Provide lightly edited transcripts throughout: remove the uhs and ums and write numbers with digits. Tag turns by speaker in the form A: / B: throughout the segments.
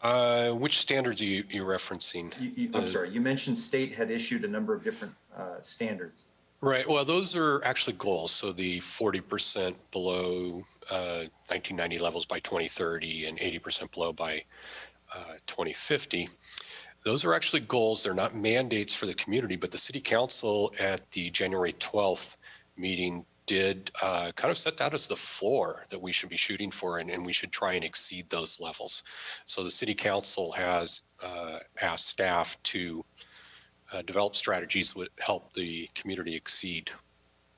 A: Which standards are you referencing?
B: I'm sorry, you mentioned state had issued a number of different standards.
A: Right. Well, those are actually goals. So the 40% below 1990 levels by 2030 and 80% below by 2050. Those are actually goals. They're not mandates for the community, but the city council at the January 12th meeting did kind of set that as the floor that we should be shooting for, and we should try and exceed those levels. So the city council has asked staff to develop strategies that would help the community exceed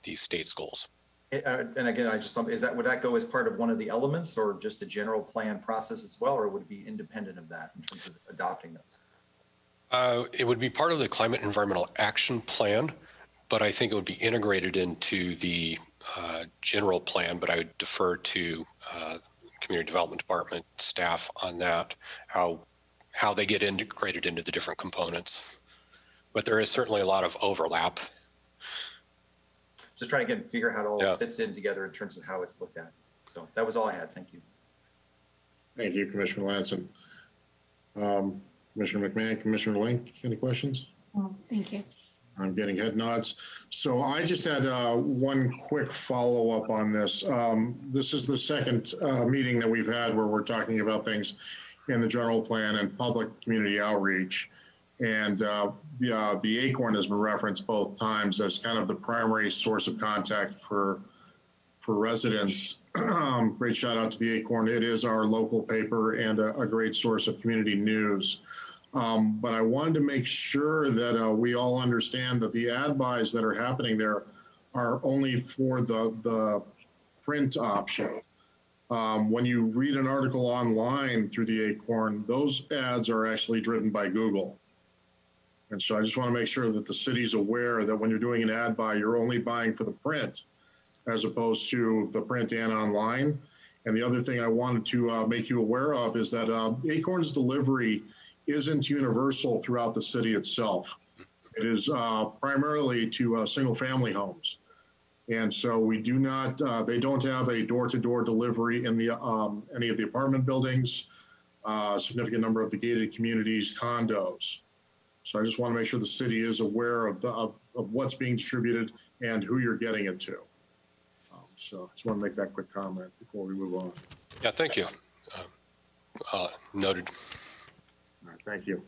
A: these state's goals.
B: And again, would that go as part of one of the elements, or just the general plan process as well, or would it be independent of that in terms of adopting those?
A: It would be part of the Climate and Environmental Action Plan, but I think it would be integrated into the general plan, but I would defer to Community Development Department staff on that, how they get integrated into the different components. But there is certainly a lot of overlap.
B: Just trying to figure out how it all fits in together in terms of how it's looked at. So that was all I had. Thank you.
C: Thank you, Commissioner Ladson. Commissioner McMahon, Commissioner Link, any questions?
D: Oh, thank you.
C: I'm getting head nods. So I just had one quick follow-up on this. This is the second meeting that we've had where we're talking about things in the general plan and public community outreach. And the Acorn has been referenced both times as kind of the primary source of contact for residents. Great shout out to the Acorn. It is our local paper and a great source of community news. But I wanted to make sure that we all understand that the ad buys that are happening there are only for the print option. When you read an article online through the Acorn, those ads are actually driven by Google. And so I just want to make sure that the city's aware that when you're doing an ad buy, you're only buying for the print as opposed to the print and online. And the other thing I wanted to make you aware of is that Acorn's delivery isn't universal throughout the city itself. It is primarily to single family homes. And so we do not, they don't have a door-to-door delivery in the any of the apartment buildings, a significant number of the gated communities, condos. So I just want to make sure the city is aware of what's being distributed and who you're getting it to. So I just want to make that quick comment before we move on.
A: Yeah, thank you. Noted.
C: All right, thank you.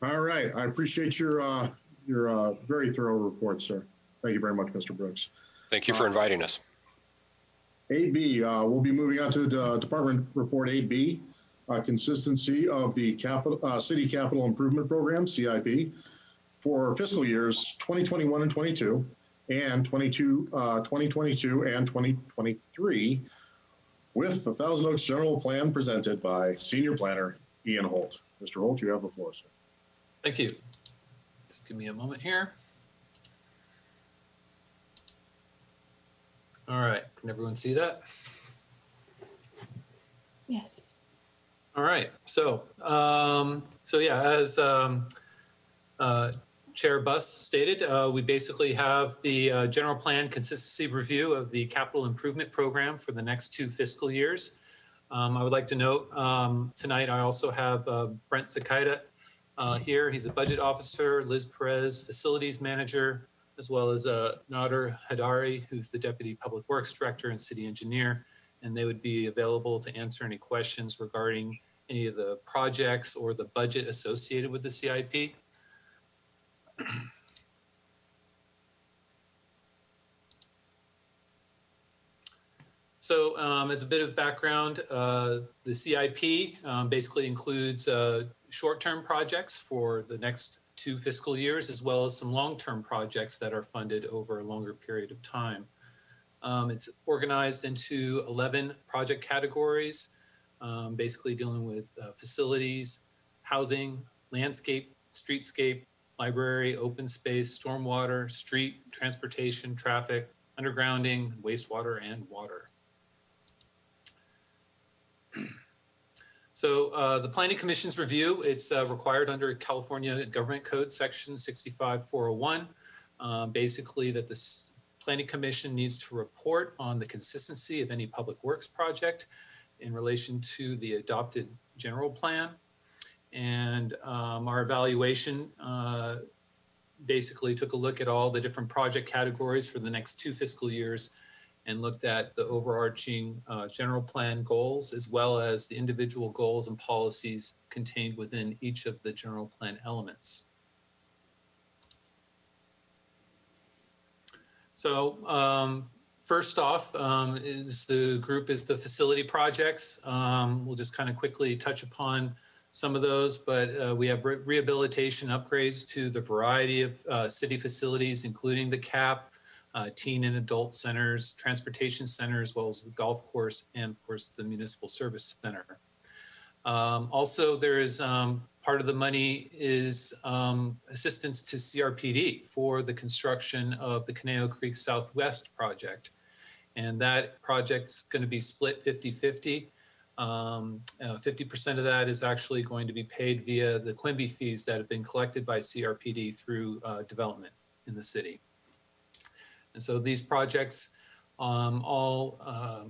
C: All right, I appreciate your very thorough report, sir. Thank you very much, Mr. Brooks.
A: Thank you for inviting us.
C: 8B, we'll be moving on to the Department Report 8B. Consistency of the City Capital Improvement Program, CIP, for fiscal years 2021 and 22, and 2022 and 2023, with the Thousand Oaks General Plan presented by Senior Planner Ian Holt. Mr. Holt, you have the floor, sir.
E: Thank you. Just give me a moment here. All right, can everyone see that?
D: Yes.
E: All right, so yeah, as Chair Buss stated, we basically have the general plan consistency review of the capital improvement program for the next 2 fiscal years. I would like to note tonight I also have Brent Zakaida here. He's a budget officer, Liz Perez, facilities manager, as well as Nader Hadari, who's the deputy public works director and city engineer. And they would be available to answer any questions regarding any of the projects or the budget associated with the CIP. So as a bit of background, the CIP basically includes short-term projects for the next 2 fiscal years, as well as some long-term projects that are funded over a longer period of time. It's organized into 11 project categories, basically dealing with facilities, housing, landscape, streetscape, library, open space, stormwater, street, transportation, traffic, undergrounding, wastewater, and water. So the Planning Commission's review, it's required under California Government Code Section 65401, basically that the Planning Commission needs to report on the consistency of any public works project in relation to the adopted general plan. And our evaluation basically took a look at all the different project categories for the next 2 fiscal years and looked at the overarching general plan goals, as well as the individual goals and policies contained within each of the general plan elements. So first off is the facility projects. We'll just kind of quickly touch upon some of those, but we have rehabilitation upgrades to the variety of city facilities, including the CAP, teen and adult centers, transportation center, as well as the golf course, and of course the municipal service center. Also, there is part of the money is assistance to CRPD for the construction of the Conejo Creek Southwest project. And that project is going to be split 50-50. 50% of that is actually going to be paid via the Quimby fees that have been collected by CRPD through development in the city. And so these projects all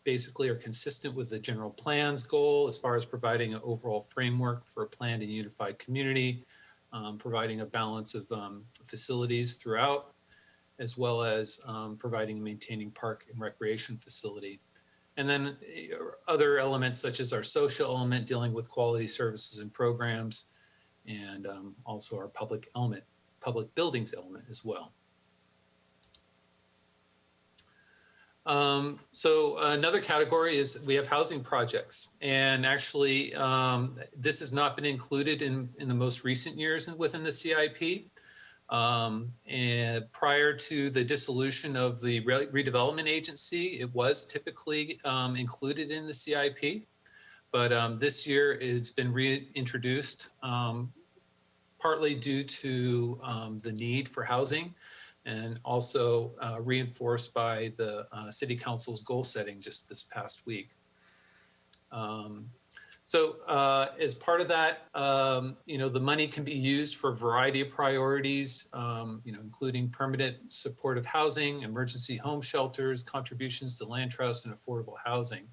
E: basically are consistent with the general plan's goal as far as providing an overall framework for a planned and unified community, providing a balance of facilities throughout, as well as providing and maintaining park and recreation facility. And then other elements such as our social element dealing with quality services and programs, and also our public buildings element as well. So another category is we have housing projects, and actually this has not been included in the most recent years within the CIP. And prior to the dissolution of the redevelopment agency, it was typically included in the CIP, but this year it's been reintroduced partly due to the need for housing, and also reinforced by the City Council's goal setting just this past week. So as part of that, the money can be used for a variety of priorities, including permanent supportive housing, emergency home shelters, contributions to land trust, and affordable housing.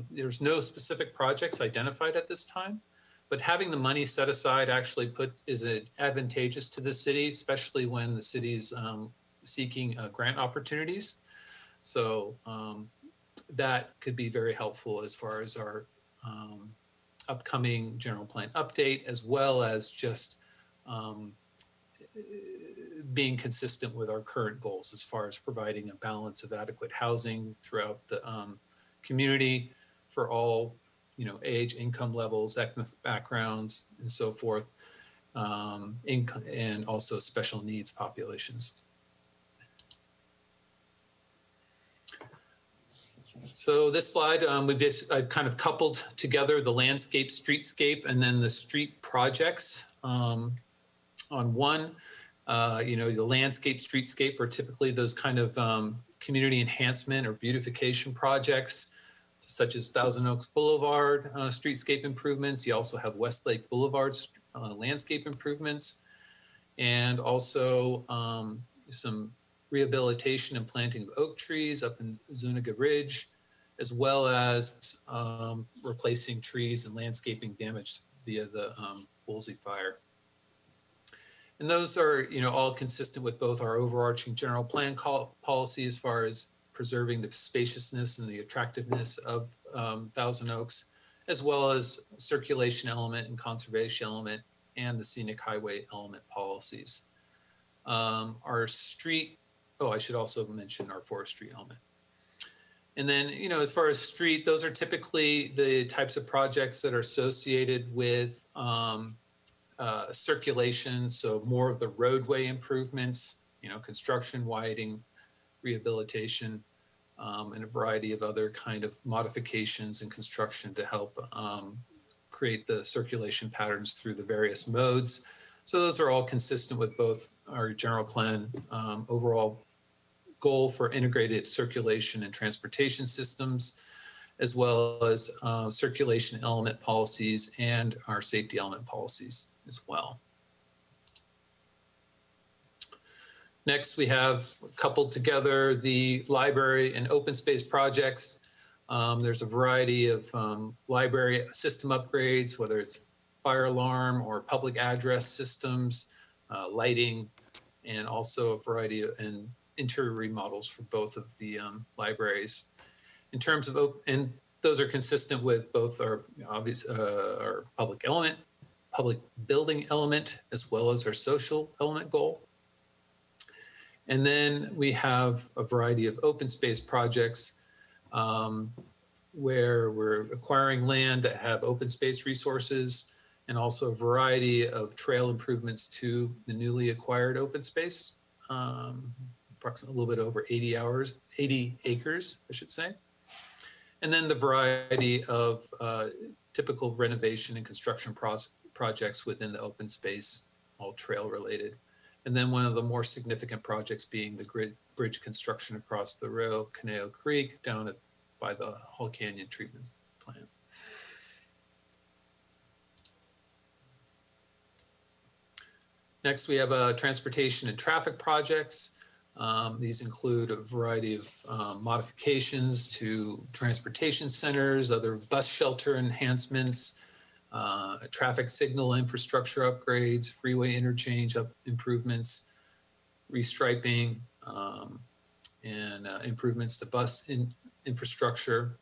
E: There's no specific projects identified at this time, but having the money set aside actually is advantageous to the city, especially when the city's seeking grant opportunities. So that could be very helpful as far as our upcoming general plan update, as well as just being consistent with our current goals as far as providing a balance of adequate housing throughout the community for all age, income levels, ethnic backgrounds, and so forth, and also special needs populations. So this slide, I've kind of coupled together the landscape, streetscape, and then the street projects on one. The landscape, streetscape are typically those kind of community enhancement or beautification projects, such as Thousand Oaks Boulevard streetscape improvements. You also have Westlake Boulevard landscape improvements, and also some rehabilitation and planting of oak trees up in Zuniga Ridge, as well as replacing trees and landscaping damage via the Woolsey fire. And those are, all consistent with both our overarching general plan policy as far as preserving the spaciousness and the attractiveness of Thousand Oaks, as well as circulation element and conservation element and the scenic highway element policies. I should also mention our forestry element. And then, as far as street, those are typically the types of projects that are associated with circulation. So more of the roadway improvements, construction, widening, rehabilitation, and a variety of other kind of modifications and construction to help create the circulation patterns through the various modes. So those are all consistent with both our general plan overall goal for integrated circulation and transportation systems, as well as circulation element policies and our safety element policies as well. Next, we have coupled together the library and open space projects. There's a variety of library system upgrades, whether it's fire alarm or public address systems, lighting, and also a variety of interior remodels for both of the libraries. In terms of, and those are consistent with both our our public building element, as well as our social element goal. And then we have a variety of open space projects where we're acquiring land that have open space resources, and also a variety of trail improvements to the newly acquired open space, approximately a little bit over 80 acres, I should say. And then the variety of typical renovation and construction projects within the open space, all trail related. And then one of the more significant projects being the bridge construction across the Rio Caneo Creek down by the Hall Canyon treatment plant. Next, we have transportation and traffic projects. These include a variety of modifications to transportation centers, other bus shelter enhancements, traffic signal infrastructure upgrades, freeway interchange improvements, restriping, and improvements to bus infrastructure,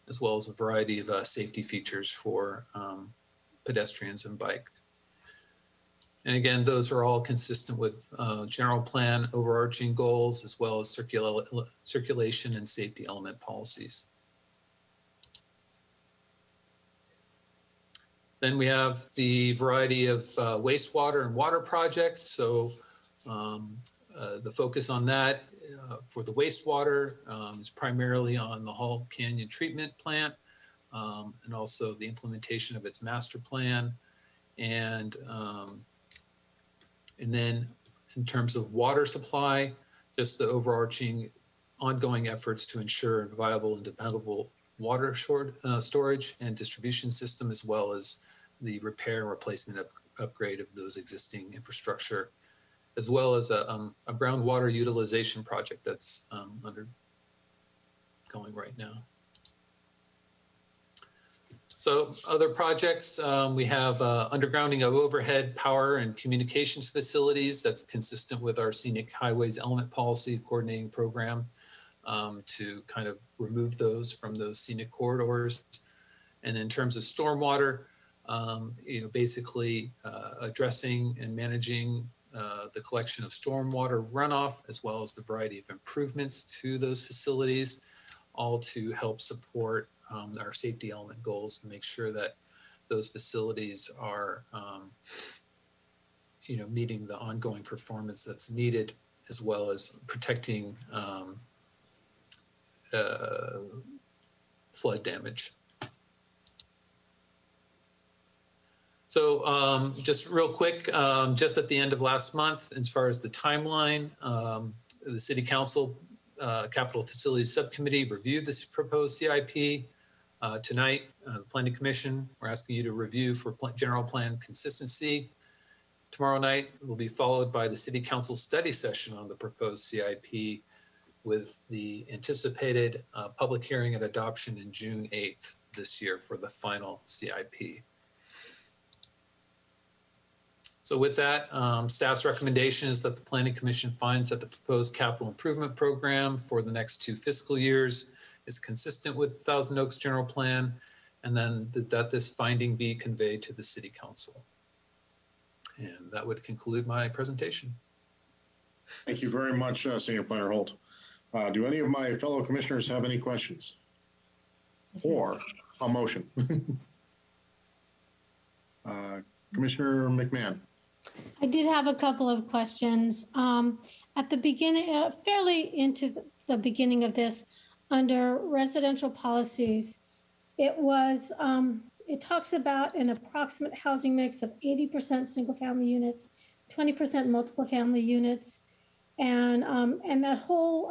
E: as well as a variety of safety features for pedestrians and bikes. And again, those are all consistent with general plan overarching goals, as well as circulation and safety element policies. Then we have the variety of wastewater and water projects. So the focus on that for the wastewater is primarily on the Hall Canyon treatment plant, and also the implementation of its master plan. And then in terms of water supply, just the overarching ongoing efforts to ensure viable and dependable water storage and distribution system, as well as the repair and replacement of upgrade of those existing infrastructure, as well as a groundwater utilization project that's undergoing right now. So other projects, we have undergrounding of overhead power and communications facilities. That's consistent with our scenic highways element policy coordinating program to kind of remove those from those scenic corridors. And in terms of stormwater, basically addressing and managing the collection of stormwater runoff, as well as the variety of improvements to those facilities, all to help support our safety element goals to make sure that those facilities are, meeting the ongoing performance that's needed, as well as protecting flood damage. So just real quick, just at the end of last month, as far as the timeline, the City Council Capital Facilities Subcommittee reviewed this proposed CIP. Tonight, the Planning Commission, we're asking you to review for general plan consistency. Tomorrow night will be followed by the City Council study session on the proposed CIP, with the anticipated public hearing and adoption in June 8th this year for the final CIP. So with that, staff's recommendation is that the Planning Commission finds that the proposed capital improvement program for the next 2 fiscal years is consistent with Thousand Oaks General Plan, and then that this finding be conveyed to the City Council. And that would conclude my presentation.
C: Thank you very much, Senior Planner Holt. Do any of my fellow commissioners have any questions or a motion? Commissioner McMahon.
D: I did have a couple of questions. At the beginning, fairly into the beginning of this, under residential policies, it talks about an approximate housing mix of 80% single family units, 20% multiple family units, and that whole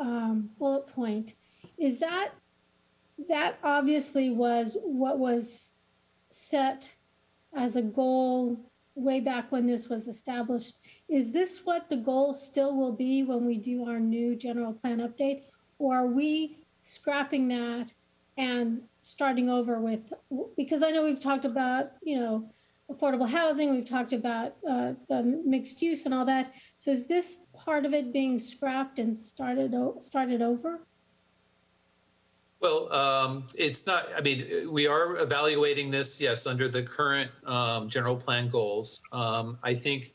D: bullet point, is that obviously was what was set as a goal way back when this was established. Is this what the goal still will be when we do our new general plan update? Or are we scrapping that and starting over with, because I know we've talked about, affordable housing, we've talked about the mixed use and all that. So is this part of it being scrapped and started over?
E: Well, it's not, I mean, we are evaluating this, yes, under the current general plan goals. I think,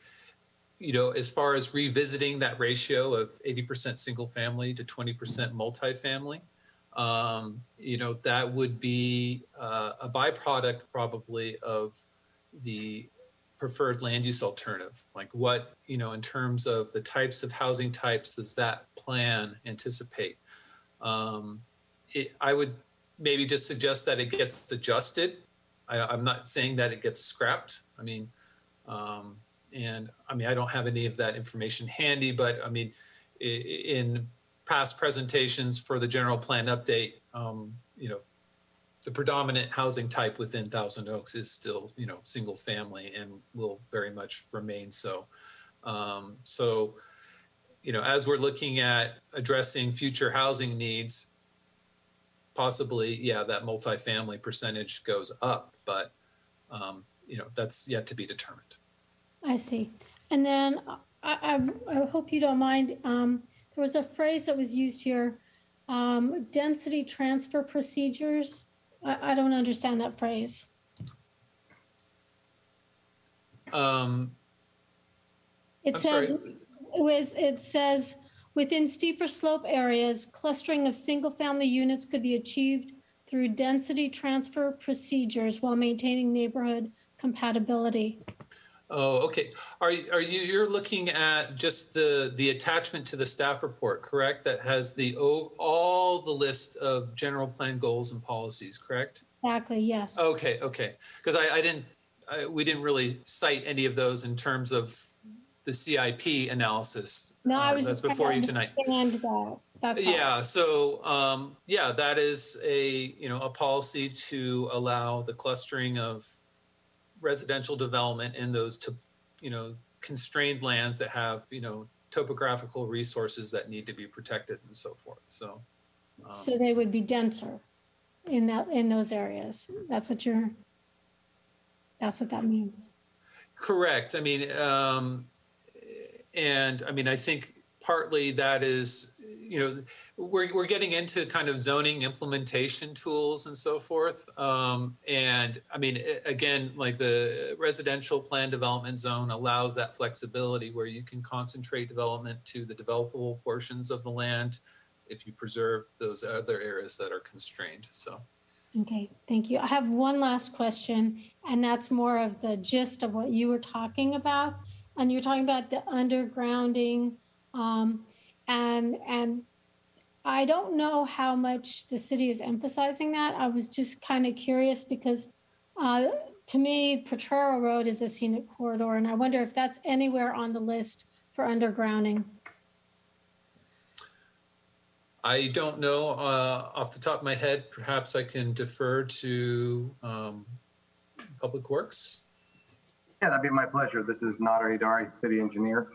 E: as far as revisiting that ratio of 80% single family to 20% multifamily, that would be a byproduct probably of the preferred land use alternative. Like what, in terms of the types of housing types does that plan anticipate? I would maybe just suggest that it gets adjusted. I'm not saying that it gets scrapped. I don't have any of that information handy, but in past presentations for the general plan update, the predominant housing type within Thousand Oaks is still, single family and will very much remain so. As we're looking at addressing future housing needs, possibly, that multifamily percentage goes up, but that's yet to be determined.
D: I see. And then I hope you don't mind. There was a phrase that was used here, density transfer procedures. I don't understand that phrase. It says within steeper slope areas, clustering of single-family units could be achieved through density transfer procedures while maintaining neighborhood compatibility.
E: Oh, okay. You're looking at just the attachment to the staff report, correct? That has all the list of general plan goals and policies, correct?
D: Exactly, yes.
E: Okay. Because we didn't really cite any of those in terms of the CIP analysis.
D: No, I was
E: that's
D: just
E: before you tonight.
D: That's
E: yeah.
D: all.
E: So that is a policy to allow the clustering of residential development in those constrained lands that have topographical resources that need to be protected and so forth. So
D: they would be denser in those areas. That's what that means.
E: Correct. I think partly that is, we're getting into kind of zoning implementation tools and so forth. Again, like the residential plan development zone allows that flexibility where you can concentrate development to the developable portions of the land if you preserve those other areas that are constrained. So.
D: Okay, thank you. I have one last question, and that's more of the gist of what you were talking about. And you're talking about the undergrounding, and I don't know how much the city is emphasizing that. I was just kind of curious because to me, Potrero Road is a scenic corridor, and I wonder if that's anywhere on the list for undergrounding.
E: I don't know off the top of my head. Perhaps I can defer to Public Works.
F: Yeah, that'd be my pleasure. This is Nader Idari, city engineer.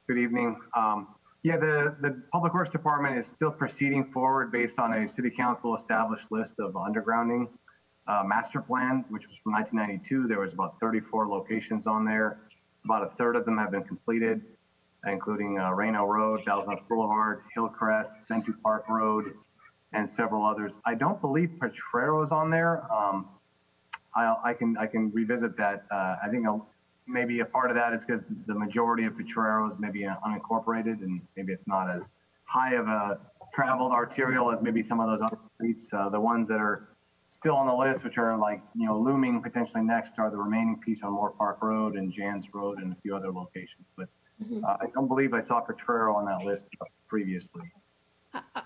F: Good evening. The Public Works Department is still proceeding forward based on a city council established list of undergrounding master plan, which was from 1992. There was about 34 locations on there. About a third of them have been completed, including Reno Road, Thousand Oaks Boulevard, Hillcrest, Century Park Road, and several others. I don't believe Potrero is on there. I can revisit that. I think maybe a part of that is because the majority of Potrero is maybe unincorporated, and maybe it's not as high of a traveled arterial as maybe some of those other streets. The ones that are still on the list, which are looming potentially next, are the remaining piece on Moore Park Road and Jans Road and a few other locations. But I don't believe I saw Potrero on that list previously.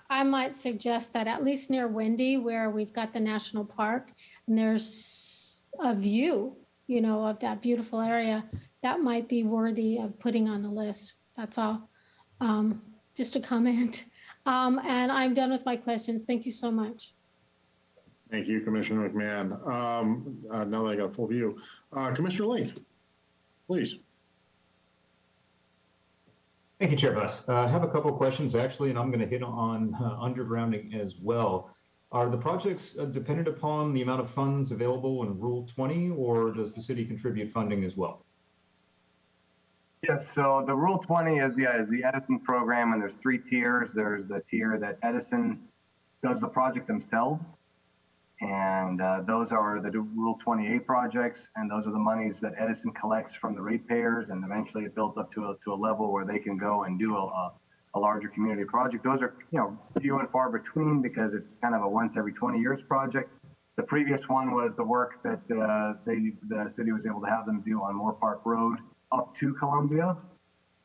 D: I might suggest that at least near Wendy, where we've got the national park, and there's a view, of that beautiful area, that might be worthy of putting on the list. That's all. Just a comment. And I'm done with my questions. Thank you so much.
C: Thank you, Commissioner McMahon. Now that I got a full view, Commissioner Link, please.
G: Thank you, Chair Buss. I have a couple of questions actually, and I'm going to hit on undergrounding as well. Are the projects dependent upon the amount of funds available in Rule 20, or does the city contribute funding as well?
F: Yes, so the Rule 20 is the Edison program, and there's 3 tiers. There's the tier that Edison does the project themselves, and those are the Rule 28 projects, and those are the monies that Edison collects from the ratepayers, and eventually it builds up to a level where they can go and do a larger community project. Those are, you know, few and far between because it's kind of a once every 20 years project. The previous one was the work that the city was able to have them do on Moore Park Road up to Columbia.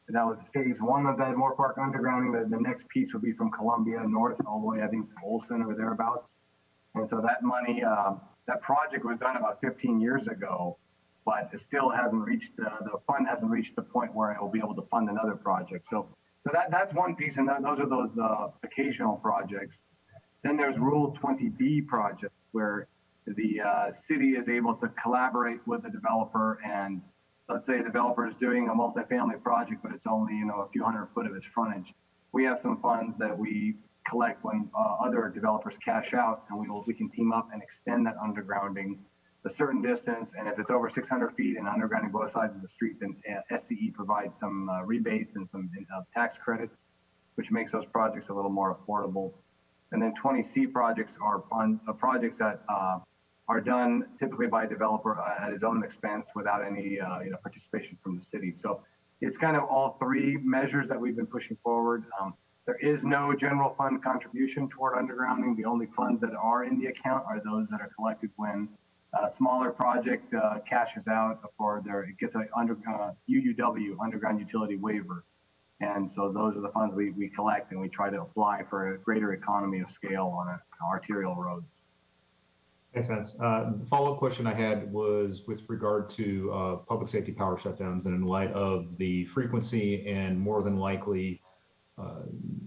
F: And that was phase 1 of that Moore Park undergrounding. The next piece would be from Columbia north all the way, I think, to Olson or thereabouts. And so that money, that project was done about 15 years ago, but it still hasn't reached, the fund hasn't reached the point where it will be able to fund another project. So that's one piece, and those are those occasional projects. Then there's Rule 20B projects, where the city is able to collaborate with the developer, and let's say a developer is doing a multifamily project, but it's only, you know, a few hundred foot of its frontage. We have some funds that we collect when other developers cash out, and we can team up and extend that undergrounding a certain distance. And if it's over 600 feet and undergrounding both sides of the street, then SCE provides some rebates and some tax credits, which makes those projects a little more affordable. And then 20C projects are projects that are done typically by a developer at his own expense without any participation from the city. So it's kind of all 3 measures that we've been pushing forward. There is no general fund contribution toward undergrounding. The only funds that are in the account are those that are collected when a smaller project cashes out for it gets a UUW, underground utility waiver. And so those are the funds we collect, and we try to apply for a greater economy of scale on arterial roads.
G: Makes sense. The follow-up question I had was with regard to public safety power shutdowns, and in light of the frequency and more than likely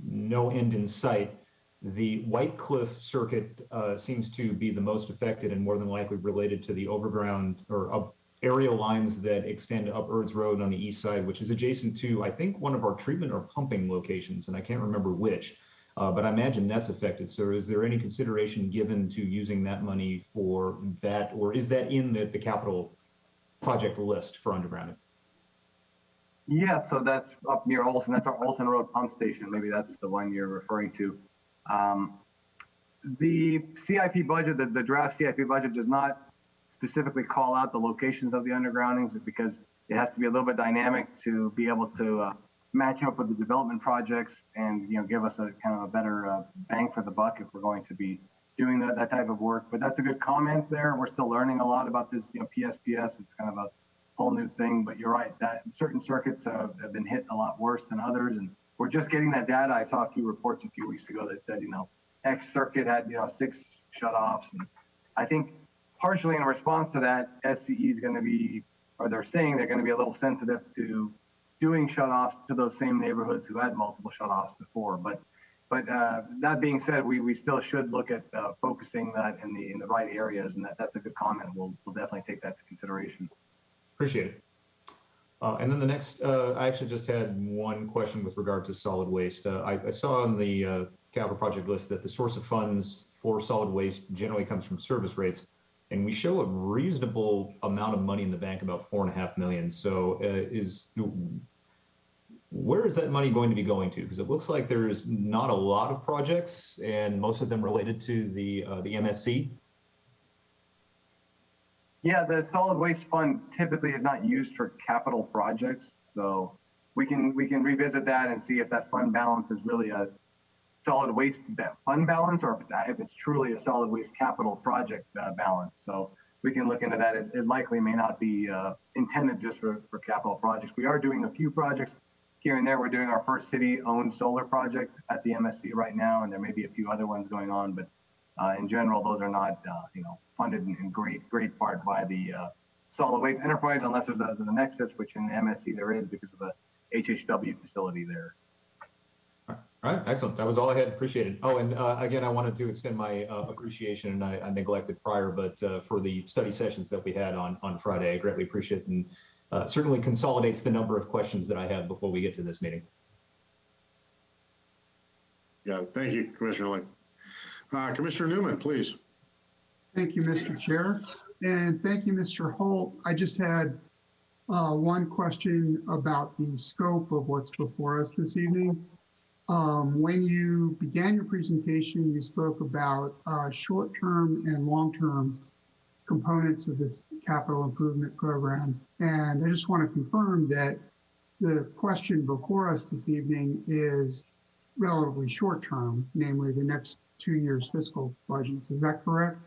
G: no end in sight, the White Cliff circuit seems to be the most affected and more than likely related to the overground or aerial lines that extend up Eards Road on the east side, which is adjacent to, I think, one of our treatment or pumping locations, and I can't remember which. But I imagine that's affected. So is there any consideration given to using that money for that, or is that in the capital project list for undergrounding?
F: Yeah, so that's up near Olson. That's our Olson Road pump station. Maybe that's the one you're referring to. The CIP budget, the draft CIP budget does not specifically call out the locations of the undergroundings because it has to be a little bit dynamic to be able to match up with the development projects and, you know, give us a kind of a better bang for the buck if we're going to be doing that type of work. But that's a good comment there. We're still learning a lot about this, you know, PSPS. It's kind of a whole new thing, but you're right that certain circuits have been hit a lot worse than others. And we're just getting that data. I saw a few reports a few weeks ago that said, you know, X circuit had, you know, 6 shutoffs. And I think partially in response to that, SCE is going to be, or they're saying they're going to be a little sensitive to doing shutoffs to those same neighborhoods who had multiple shutoffs before. But that being said, we still should look at focusing that in the right areas, and that's a good comment. We'll definitely take that to consideration.
G: Appreciate it. And then the next, I actually just had one question with regard to solid waste. I saw on the capital project list that the source of funds for solid waste generally comes from service rates, and we show a reasonable amount of money in the bank, about $4.5 million. So where is that money going to be going to? Because it looks like there's not a lot of projects, and most of them related to the MSC.
F: Yeah, the solid waste fund typically is not used for capital projects, so we can revisit that and see if that fund balance is really a solid waste fund balance, or if it's truly a solid waste capital project balance. So we can look into that. It likely may not be intended just for capital projects. We are doing a few projects here and there. We're doing our first city-owned solar project at the MSC right now, and there may be a few other ones going on, but in general, those are not funded in great part by the solid waste enterprise, unless there's a nexus, which in the MSC there is because of the HHW facility there.
G: All right, excellent. That was all I had. Appreciate it. Oh, and again, I wanted to extend my appreciation, and I neglected prior, but for the study sessions that we had on Friday, I greatly appreciate it, and certainly consolidates the number of questions that I have before we get to this meeting.
C: Yeah, thank you, Commissioner Lane. Commissioner Newman, please.
H: Thank you, Mr. Chair. And thank you, Mr. Holt. I just had one question about the scope of what's before us this evening. When you began your presentation, you spoke about short-term and long-term components of this capital improvement program. And I just want to confirm that the question before us this evening is relatively short-term, namely the next 2 years fiscal budgets. Is that correct?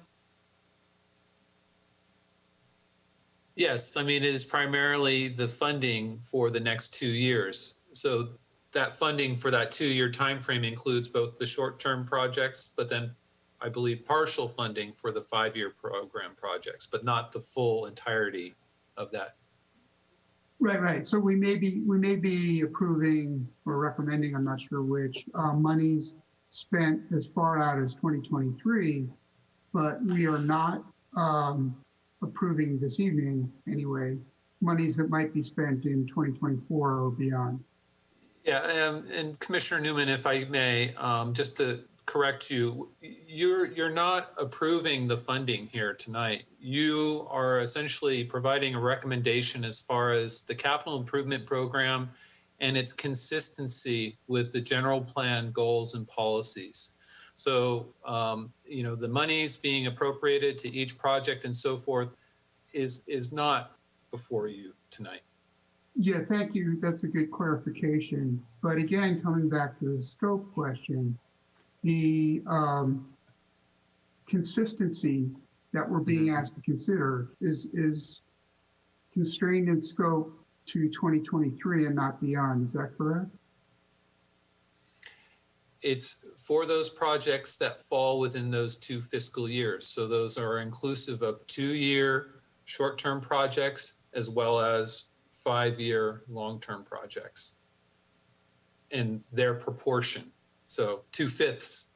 E: Yes, I mean, it is primarily the funding for the next 2 years. So that funding for that 2-year time frame includes both the short-term projects, but then I believe partial funding for the 5-year program projects, but not the full entirety of that.
H: Right. So we may be approving or recommending, I'm not sure which, monies spent as far out as 2023, but we are not approving this evening anyway, monies that might be spent in 2024 or beyond.
E: Yeah, and Commissioner Newman, if I may, just to correct you, you're not approving the funding here tonight. You are essentially providing a recommendation as far as the capital improvement program and its consistency with the general plan goals and policies. So, the monies being appropriated to each project and so forth is not before you tonight.
H: Yeah, thank you. That's a good clarification. But again, coming back to the scope question, the consistency that we're being asked to consider is constrained in scope to 2023 and not beyond. Is that correct?
E: It's for those projects that fall within those 2 fiscal years. So those are inclusive of 2-year short-term projects as well as 5-year long-term projects and their proportion. So 2/5.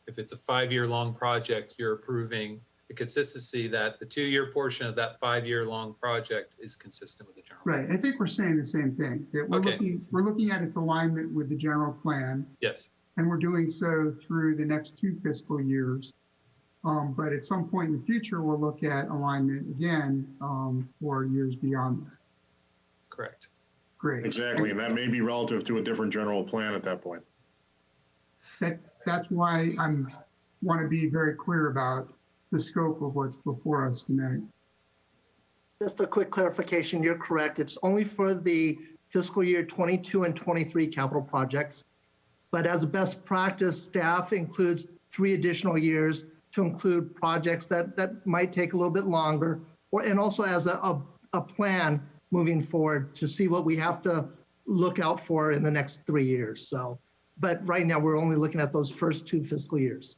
E: If it's a 5-year long project, you're approving the consistency that the 2-year portion of that 5-year long project is consistent with the general plan.
H: Right. I think we're saying the same thing. That we're looking at its alignment with the general plan.
E: Yes.
H: And we're doing so through the next 2 fiscal years. But at some point in the future, we'll look at alignment again for years beyond that.
E: Correct.
H: Great.
C: Exactly, and that may be relative to a different general plan at that point.
H: That's why I want to be very clear about the scope of what's before us tonight.
I: Just a quick clarification, you're correct. It's only for the fiscal year 22 and 23 capital projects. But as a best practice, staff includes 3 additional years to include projects that might take a little bit longer, and also as a plan moving forward to see what we have to look out for in the next 3 years. So, but right now we're only looking at those first 2 fiscal years.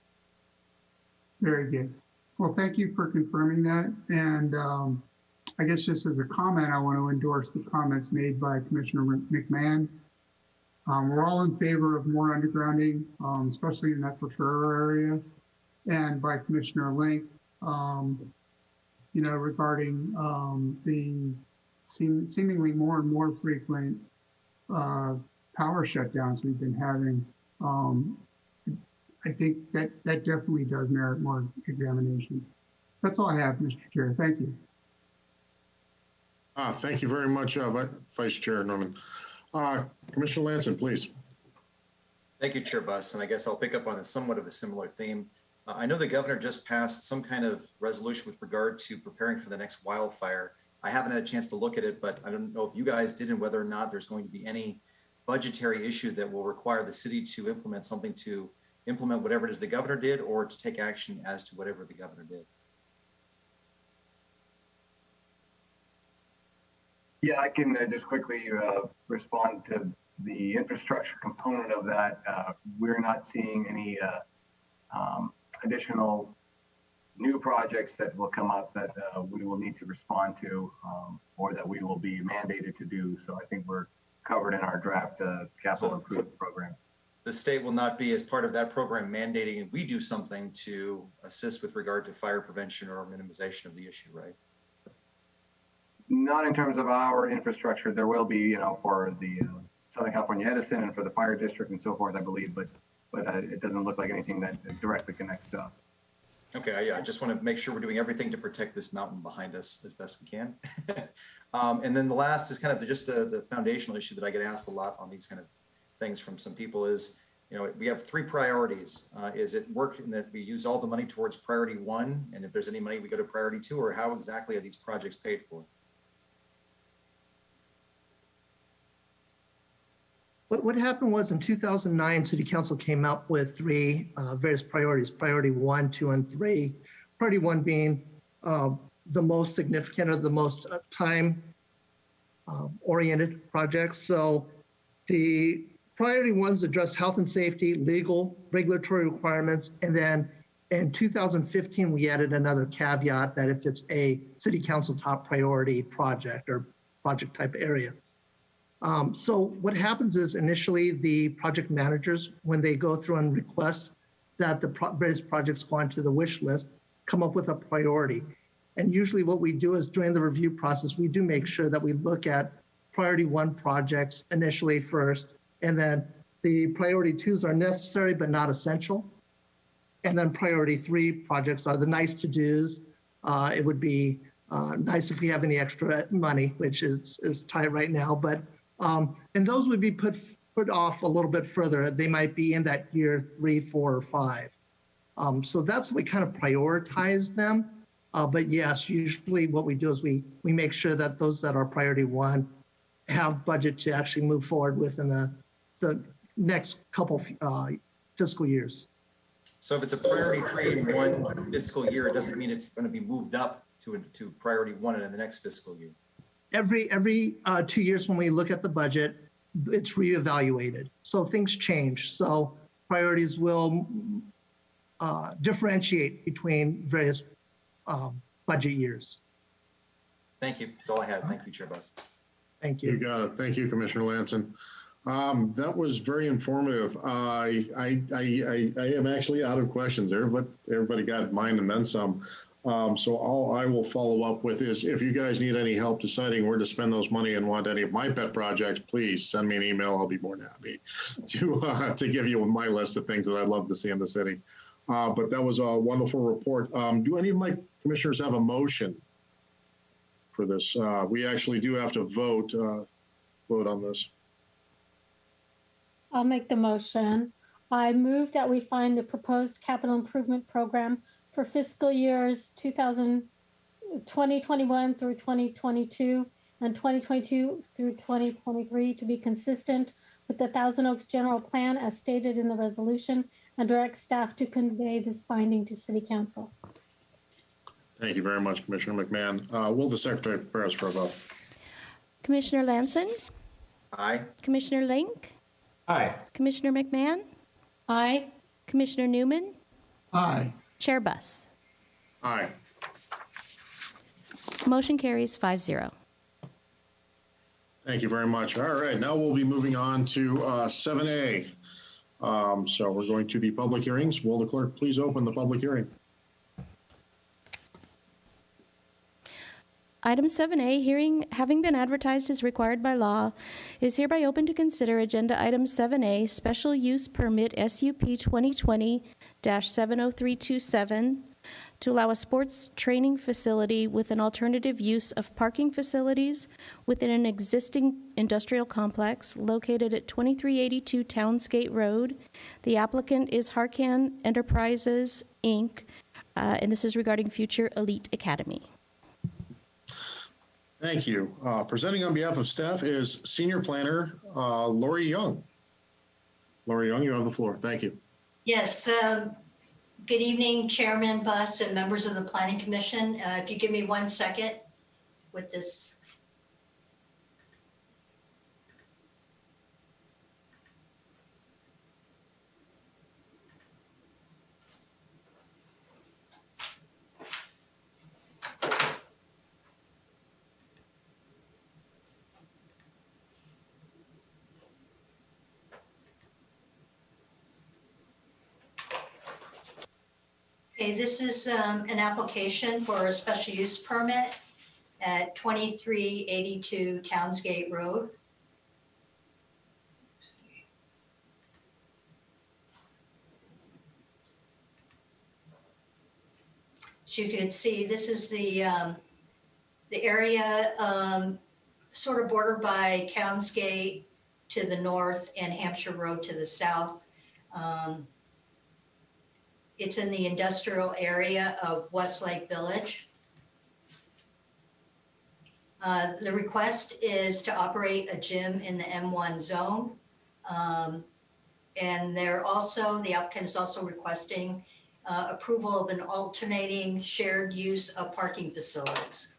H: Very good. Well, thank you for confirming that. And I guess just as a comment, I want to endorse the comments made by Commissioner McMahon. We're all in favor of more undergrounding, especially in that Potrero area, and by Commissioner Link, regarding the seemingly more and more frequent power shutdowns we've been having. I think that definitely does merit more examination. That's all I have, Mr. Chair. Thank you.
C: Thank you very much, Vice Chair Norman. Commissioner Lanson, please.
B: Thank you, Chair Buss. And I guess I'll pick up on somewhat of a similar theme. I know the governor just passed some kind of resolution with regard to preparing for the next wildfire. I haven't had a chance to look at it, but I don't know if you guys did and whether or not there's going to be any budgetary issue that will require the city to implement something to implement whatever it is the governor did or to take action as to whatever the governor did.
F: Yeah, I can just quickly respond to the infrastructure component of that. We're not seeing any additional new projects that will come up that we will need to respond to or that we will be mandated to do. So I think we're covered in our draft capital improvement program.
B: The state will not be, as part of that program, mandating we do something to assist with regard to fire prevention or minimization of the issue, right?
F: Not in terms of our infrastructure. There will be, for the Southern California Edison and for the fire district and so forth, I believe, but but it doesn't look like anything that directly connects to us.
B: Okay, yeah, I just want to make sure we're doing everything to protect this mountain behind us as best we can. And then the last is kind of just the foundational issue that I get asked a lot on these kind of things from some people is, you know, we have 3 priorities. Is it work in that we use all the money towards priority 1? And if there's any money, we go to priority 2, or how exactly are these projects paid for?
I: What happened was in 2009, City Council came up with 3 various priorities, priority 1, 2, and 3. Priority 1 being the most significant or the most time oriented projects. So the priority 1s address health and safety, legal, regulatory requirements, and then in 2015, we added another caveat that if it's a City Council top priority project or project type area. So what happens is initially the project managers, when they go through and request that the various projects go onto the wish list, come up with a priority. And usually what we do is during the review process, we do make sure that we look at priority 1 projects initially first, and then the priority 2s are necessary but not essential. And then priority 3 projects are the nice to dos. It would be nice if we have any extra money, which is tight right now, but and those would be put off a little bit further. They might be in that year 3, 4, or 5. So that's we kind of prioritize them. But yes, usually what we do is we make sure that those that are priority 1 have budget to actually move forward within the next couple fiscal years.
B: So if it's a priority 3 in 1 fiscal year, it doesn't mean it's going to be moved up to priority 1 in the next fiscal year.
I: Every 2 years when we look at the budget, it's reevaluated. So things change. So priorities will differentiate between various budget years.
B: Thank you. That's all I had. Thank you, Chair Buss.
I: Thank you.
C: You got it. Thank you, Commissioner Lanson. That was very informative. I am actually out of questions there, but everybody got mine and then some. So all I will follow up with is if you guys need any help deciding where to spend those money and want any of my pet projects, please send me an email. I'll be more than happy to give you my list of things that I'd love to see in the city. But that was a wonderful report. Do any of my commissioners have a motion for this? We actually do have to vote on this.
D: I'll make the motion. I move that we find the proposed capital improvement program for fiscal years 2021 through 2022 and 2022 through 2023 to be consistent with the Thousand Oaks General Plan as stated in the resolution, and direct staff to convey this finding to City Council.
C: Thank you very much, Commissioner McMahon. Will the Secretary prepare us for a vote?
J: Commissioner Lanson?
B: Aye.
J: Commissioner Link?
G: Aye.
J: Commissioner McMahon?
D: Aye.
J: Commissioner Newman?
H: Aye.
J: Chair Buss?
C: Aye.
J: Motion carries 5-0.
C: Thank you very much. All right, now we'll be moving on to 7A. So we're going to the public hearings. Will the clerk please open the public hearing?
J: Item 7A, hearing having been advertised as required by law, is hereby open to consider Agenda Item 7A, Special Use Permit SUP 2020-70327, to allow a sports training facility with an alternative use of parking facilities within an existing industrial complex located at 2382 Townsgate Road. The applicant is Harkan Enterprises, Inc., and this is regarding Future Elite Academy.
C: Thank you. Presenting on behalf of staff is Senior Planner Lori Young. Lori Young, you have the floor. Thank you.
K: Yes. Good evening, Chairman Buss and members of the Planning Commission. If you give me 1 second with this. Okay, this is an application for a special use permit at 2382 Townsgate Road. As you can see, this is the area sort of bordered by Townsgate to the north and Hampshire Road to the south. It's in the industrial area of Westlake Village. The request is to operate a gym in the M1 zone. And the applicant is also requesting approval of an alternating shared use of parking facilities.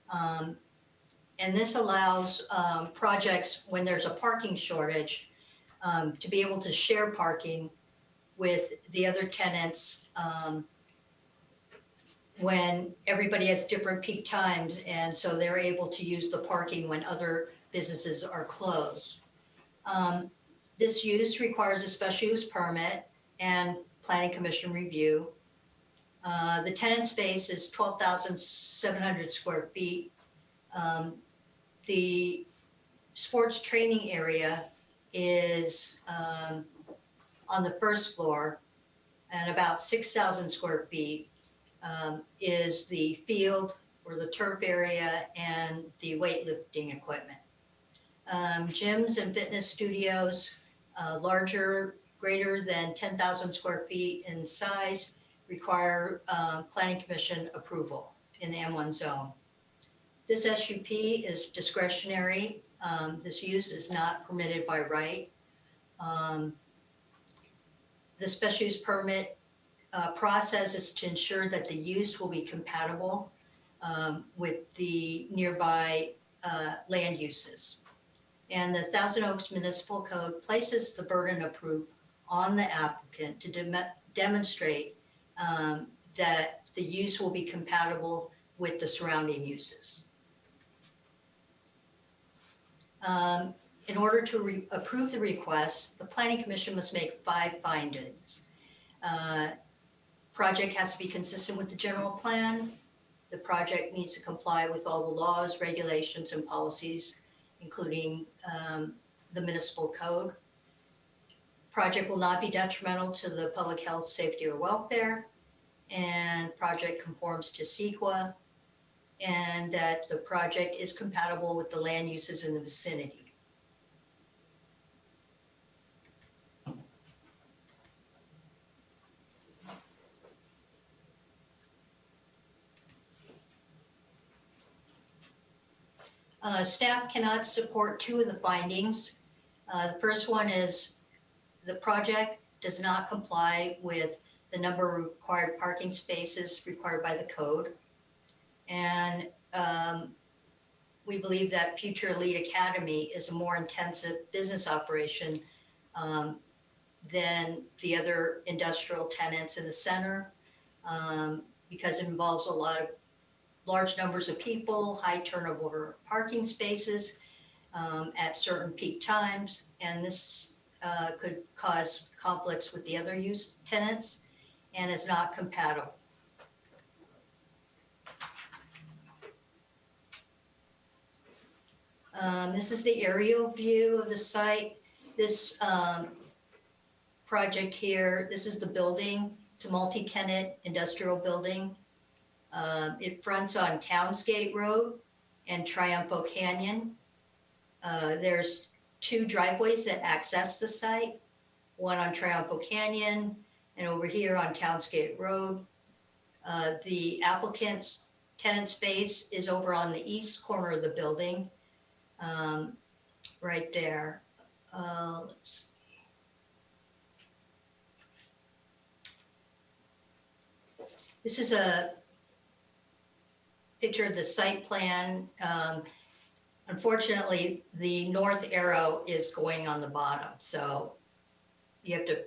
K: And this allows projects when there's a parking shortage to be able to share parking with the other tenants when everybody has different peak times, and so they're able to use the parking when other businesses are closed. This use requires a special use permit and planning commission review. The tenant space is 12,700 square feet. The sports training area is on the first floor, and about 6,000 square feet is the field or the turf area and the weightlifting equipment. Gyms and fitness studios, greater than 10,000 square feet in size, require planning commission approval in the M1 zone. This SUP is discretionary. This use is not permitted by right. The special use permit process is to ensure that the use will be compatible with the nearby land uses. And the Thousand Oaks Municipal Code places the burden of proof on the applicant to demonstrate that the use will be compatible with the surrounding uses. In order to approve the request, the Planning Commission must make 5 findings. Project has to be consistent with the general plan. The project needs to comply with all the laws, regulations, and policies, including the municipal code. Project will not be detrimental to the public health, safety, or welfare, and project conforms to CEQA, and that the project is compatible with the land uses in the vicinity. Staff cannot support 2 of the findings. The first one is the project does not comply with the number of required parking spaces required by the code. And we believe that future Elite Academy is a more intensive business operation than the other industrial tenants in the center because it involves large numbers of people, high turnover parking spaces at certain peak times, and this could cause conflicts with the other use tenants and is not compatible. This is the aerial view of the site. This project here, this is the building. It's a multi-tenant industrial building. It fronts on Townsgate Road and Triumpho Canyon. There's 2 driveways that access the site, one on Triumpho Canyon and over here on Townsgate Road. The applicant's tenant space is over on the east corner of the building, right there. Let's see. This is a picture of the site plan. Unfortunately, the north arrow is going on the bottom, so you have to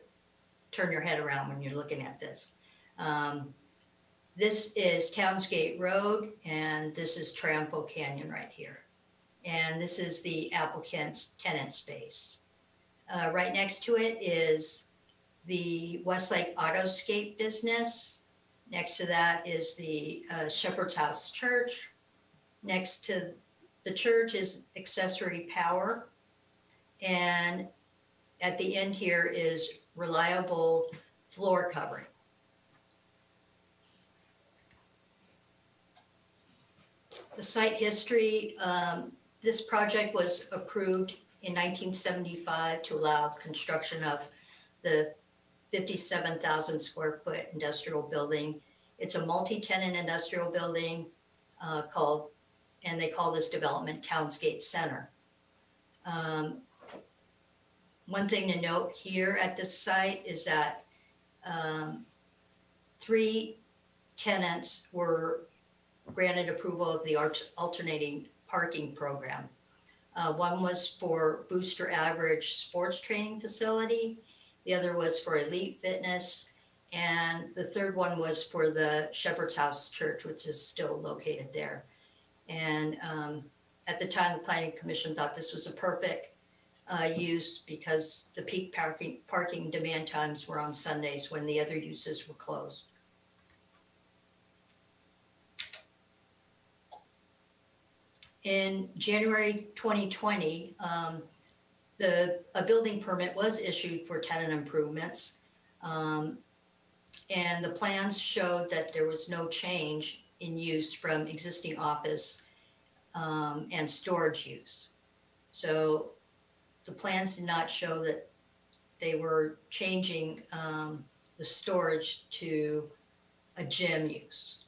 K: turn your head around when you're looking at this. This is Townsgate Road, and this is Triumpho Canyon right here. And this is the applicant's tenant space. Right next to it is the Westlake Autoscape business. Next to that is the Shepherd's House Church. Next to the church is Accessory Power. And at the end here is Reliable Floor Covering. The site history, this project was approved in 1975 to allow construction of the 57,000 square foot industrial building. It's a multi-tenant industrial building and they call this development Townsgate Center. One thing to note here at this site is that 3 tenants were granted approval of the alternating parking program. One was for Booster Average Sports Training Facility. The other was for Elite Fitness. And the third one was for the Shepherd's House Church, which is still located there. And at the time, the Planning Commission thought this was a perfect use because the peak parking demand times were on Sundays when the other uses were closed. In January 2020, a building permit was issued for tenant improvements. And the plans showed that there was no change in use from existing office and storage use. So the plans did not show that they were changing the storage to a gym use.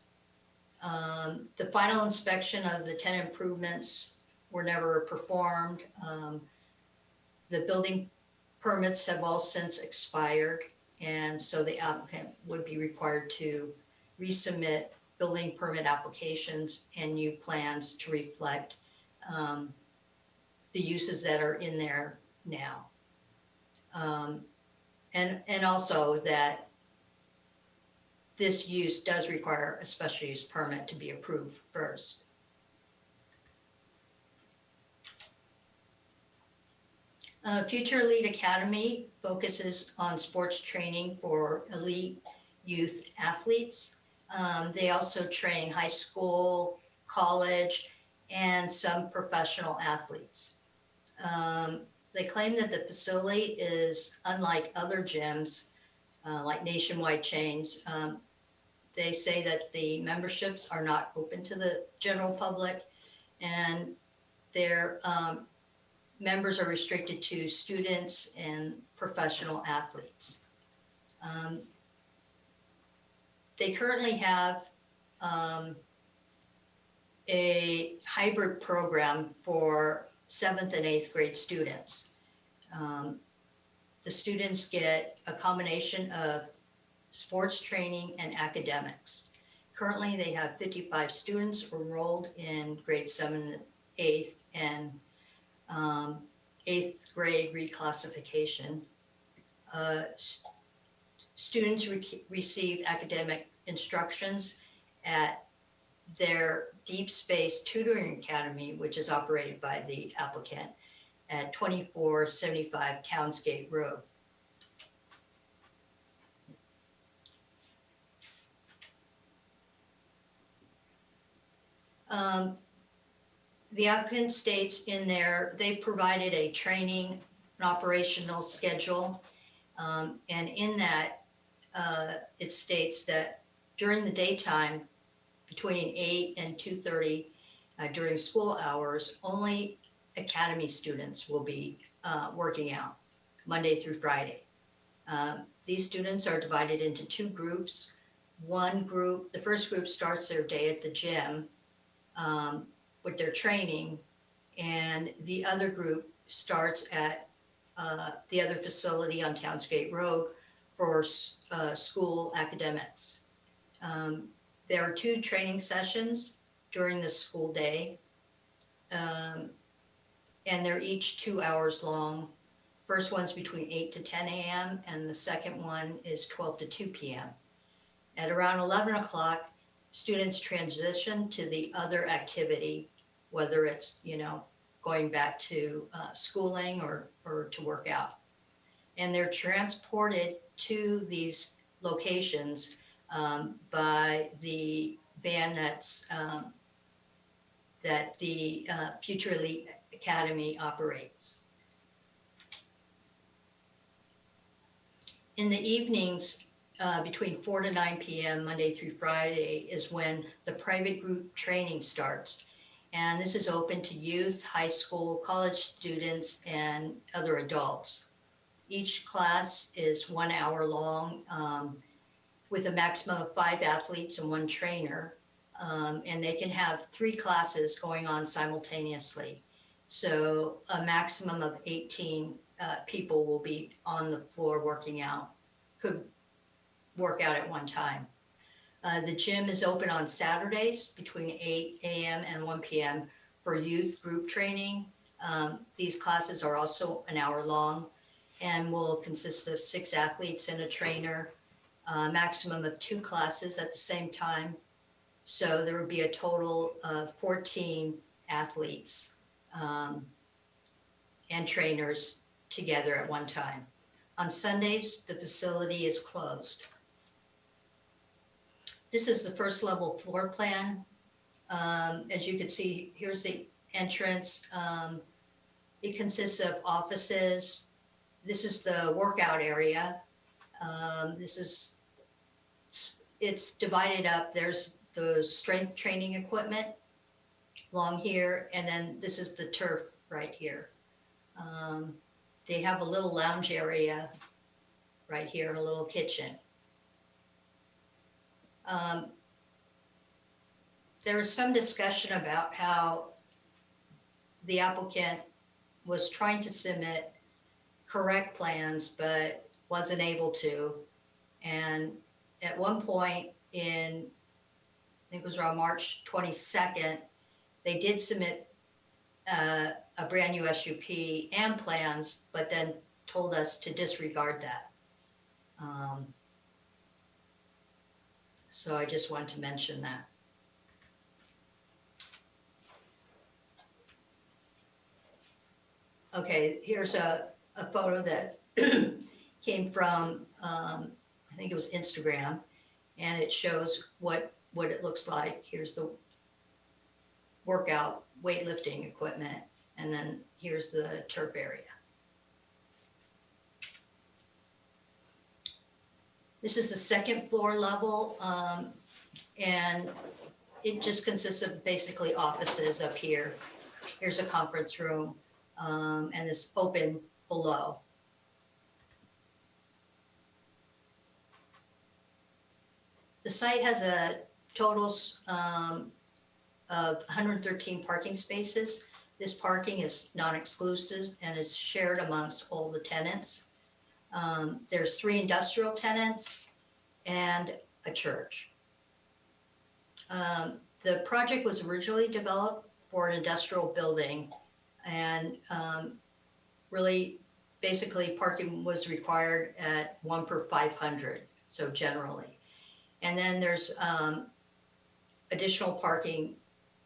K: The final inspection of the tenant improvements were never performed. The building permits have all since expired, and so the applicant would be required to resubmit building permit applications and new plans to reflect the uses that are in there now. And also that this use does require a special use permit to be approved first. Future Elite Academy focuses on sports training for elite youth athletes. They also train high school, college, and some professional athletes. They claim that the facility is unlike other gyms, like nationwide chains. They say that the memberships are not open to the general public, and their members are restricted to students and professional athletes. They currently have a hybrid program for 7th and 8th grade students. The students get a combination of sports training and academics. Currently, they have 55 students enrolled in grade 7 and 8th and 8th grade reclassification. Students receive academic instructions at their Deep Space Tutoring Academy, which is operated by the applicant at 2475 Townsgate Road. The applicant states in there, they provided a training and operational schedule. And in that, it states that during the daytime, between 8 and 2:30 during school hours, only academy students will be working out Monday through Friday. These students are divided into 2 groups. One group, the first group starts their day at the gym with their training, and the other group starts at the other facility on Townsgate Road for school academics. There are 2 training sessions during the school day, and they're each 2 hours long. First one's between 8 to 10 a.m. and the second one is 12 to 2 p.m. At around 11 o'clock, students transition to the other activity, whether it's, going back to schooling or to work out. And they're transported to these locations by the van that the Future Elite Academy operates. In the evenings, between 4 to 9 p.m. Monday through Friday is when the private group training starts. And this is open to youth, high school, college students, and other adults. Each class is 1 hour long with a maximum of 5 athletes and 1 trainer. And they can have 3 classes going on simultaneously. So a maximum of 18 people will be on the floor working out, could work out at one time. The gym is open on Saturdays between 8 a.m. and 1 p.m. for youth group training. These classes are also 1 hour long and will consist of 6 athletes and a trainer, maximum of 2 classes at the same time. So there would be a total of 14 athletes and trainers together at one time. On Sundays, the facility is closed. This is the first level floor plan. As you can see, here's the entrance. It consists of offices. This is the workout area. It's divided up. There's the strength training equipment along here, and then this is the turf right here. They have a little lounge area right here and a little kitchen. There was some discussion about how the applicant was trying to submit correct plans, but wasn't able to. And at one point in, I think it was around March 22nd, they did submit a brand new SUP and plans, but then told us to disregard that. So I just wanted to mention that. Okay, here's a photo that came from, I think it was Instagram, and it shows what it looks like. Here's the workout weightlifting equipment, and then here's the turf area. This is the second floor level, and it just consists of basically offices up here. Here's a conference room, and it's open below. The site has a total of 113 parking spaces. This parking is non-exclusive and is shared amongst all the tenants. There's 3 industrial tenants and a church. The project was originally developed for an industrial building, and really basically parking was required at 1 per 500, so generally. And then there's additional parking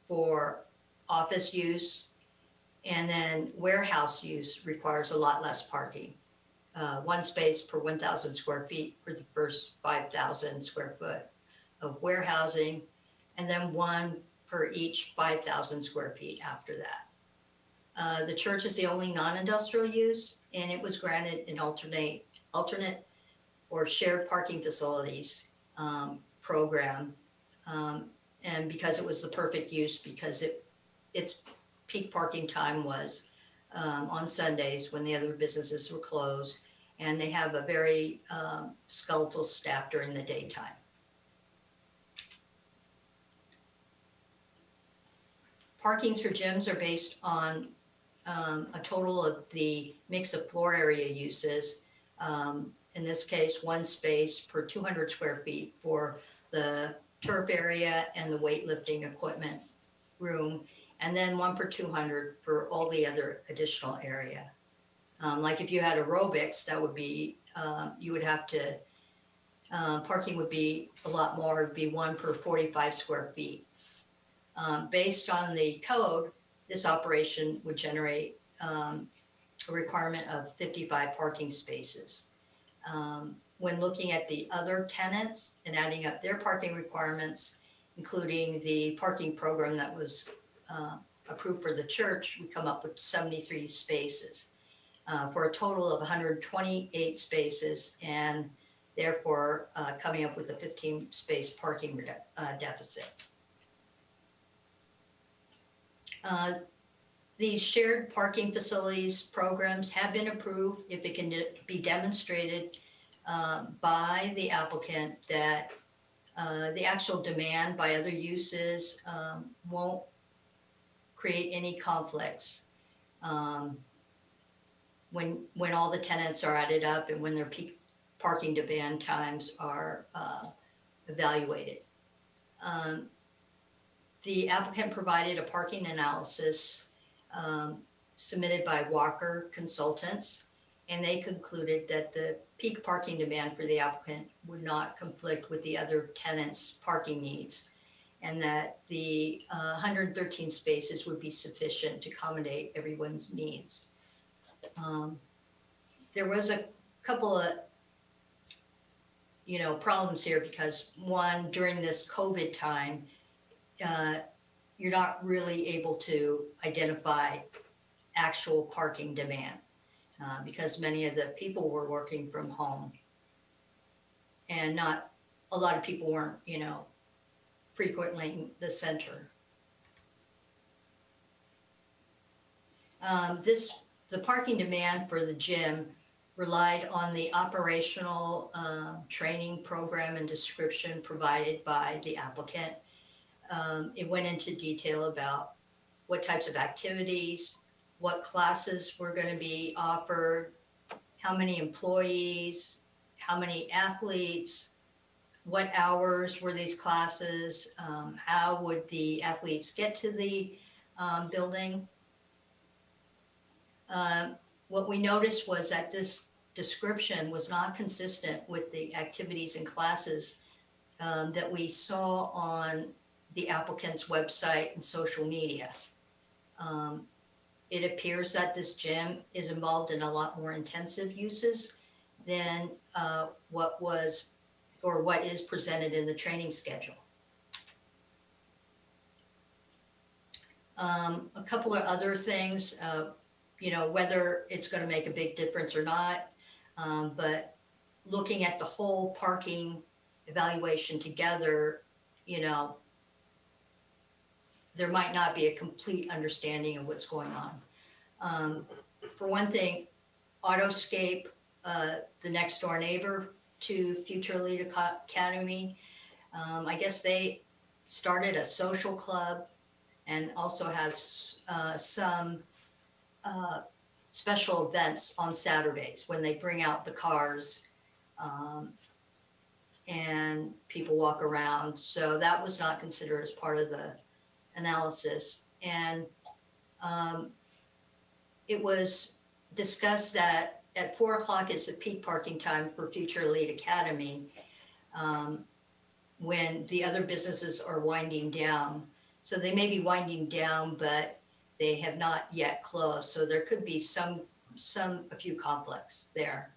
K: for office use, and then warehouse use requires a lot less parking. 1 space per 1,000 square feet for the first 5,000 square foot of warehousing, and then 1 per each 5,000 square feet after that. The church is the only non-industrial use, and it was granted an alternate or shared parking facilities program. And because it was the perfect use, because its peak parking time was on Sundays when the other businesses were closed, and they have a very skeletal staff during the daytime. Parkings for gyms are based on a total of the mix of floor area uses. In this case, 1 space per 200 square feet for the turf area and the weightlifting equipment room, and then 1 per 200 for all the other additional area. Like if you had aerobics, that would be, you would have to, parking would be a lot more, it'd be 1 per 45 square feet. Based on the code, this operation would generate a requirement of 55 parking spaces. When looking at the other tenants and adding up their parking requirements, including the parking program that was approved for the church, we come up with 73 spaces for a total of 128 spaces, and therefore coming up with a 15 space parking deficit. These shared parking facilities programs have been approved if it can be demonstrated by the applicant that the actual demand by other uses won't create any conflicts when all the tenants are added up and when their peak parking demand times are evaluated. The applicant provided a parking analysis submitted by Walker Consultants, and they concluded that the peak parking demand for the applicant would not conflict with the other tenants' parking needs, and that the 113 spaces would be sufficient to accommodate everyone's needs. There was a couple of problems here because one, during this COVID time, you're not really able to identify actual parking demand because many of the people were working from home and not a lot of people weren't, frequenting the center. The parking demand for the gym relied on the operational training program and description provided by the applicant. It went into detail about what types of activities, what classes were going to be offered, how many employees, how many athletes, what hours were these classes, how would the athletes get to the building. What we noticed was that this description was not consistent with the activities and classes that we saw on the applicant's website and social media. It appears that this gym is involved in a lot more intensive uses than what is presented in the training schedule. A couple of other things, whether it's going to make a big difference or not, but looking at the whole parking evaluation together, there might not be a complete understanding of what's going on. For one thing, Autoscape, the next door neighbor to Future Elite Academy, I guess they started a social club and also have some special events on Saturdays when they bring out the cars and people walk around. So that was not considered as part of the analysis. And it was discussed that at 4 o'clock is the peak parking time for Future Elite Academy when the other businesses are winding down. So they may be winding down, but they have not yet closed. So there could be a few conflicts there.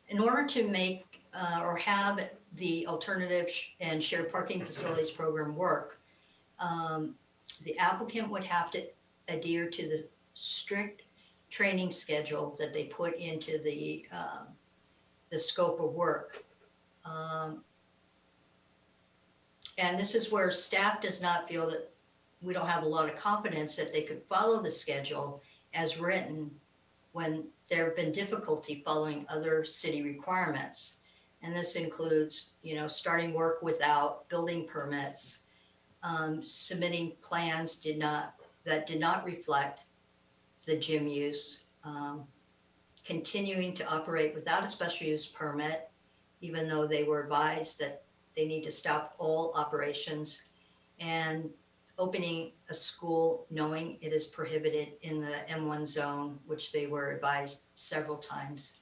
K: In order to make or have the alternative and shared parking facilities program work, the applicant would have to adhere to the strict training schedule that they put into the scope of work. And this is where staff does not feel that we don't have a lot of confidence that they could follow the schedule as written when there have been difficulty following other city requirements. And this includes, starting work without building permits, submitting plans that did not reflect the gym use, continuing to operate without a special use permit, even though they were advised that they need to stop all operations, and opening a school knowing it is prohibited in the M1 zone, which they were advised several times.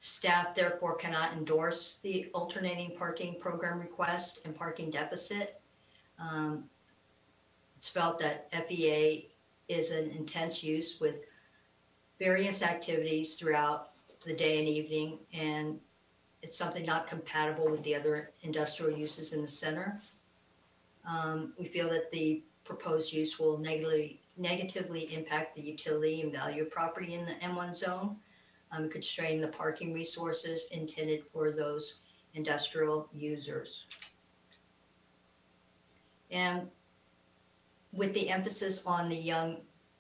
K: Staff therefore cannot endorse the alternating parking program request and parking deficit. It's felt that FEA is an intense use with various activities throughout the day and evening, and it's something not compatible with the other industrial uses in the center. We feel that the proposed use will negatively impact the utility and value of property in the M1 zone, constrain the parking resources intended for those industrial users. And with the emphasis on the young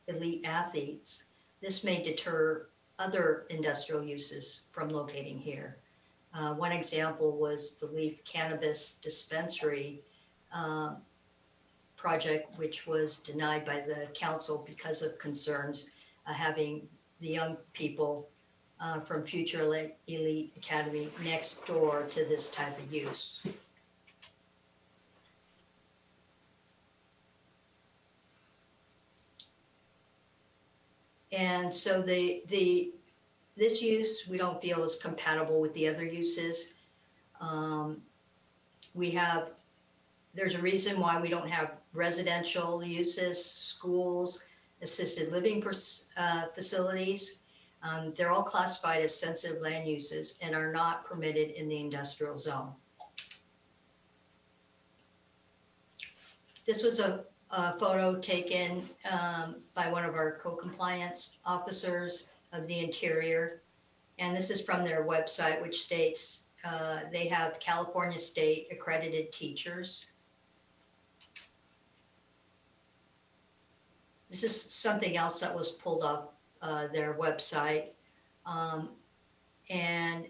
K: elite athletes, this may deter other industrial uses from locating here. One example was the Leaf Cannabis Dispensary project, which was denied by the council because of concerns having the young people from Future Elite Academy next door to this type of use. And so this use we don't feel is compatible with the other uses. There's a reason why we don't have residential uses, schools, assisted living facilities. They're all classified as sensitive land uses and are not permitted in the industrial zone. This was a photo taken by one of our co-compliance officers of the interior. And this is from their website, which states they have California State accredited teachers. This is something else that was pulled off their website. And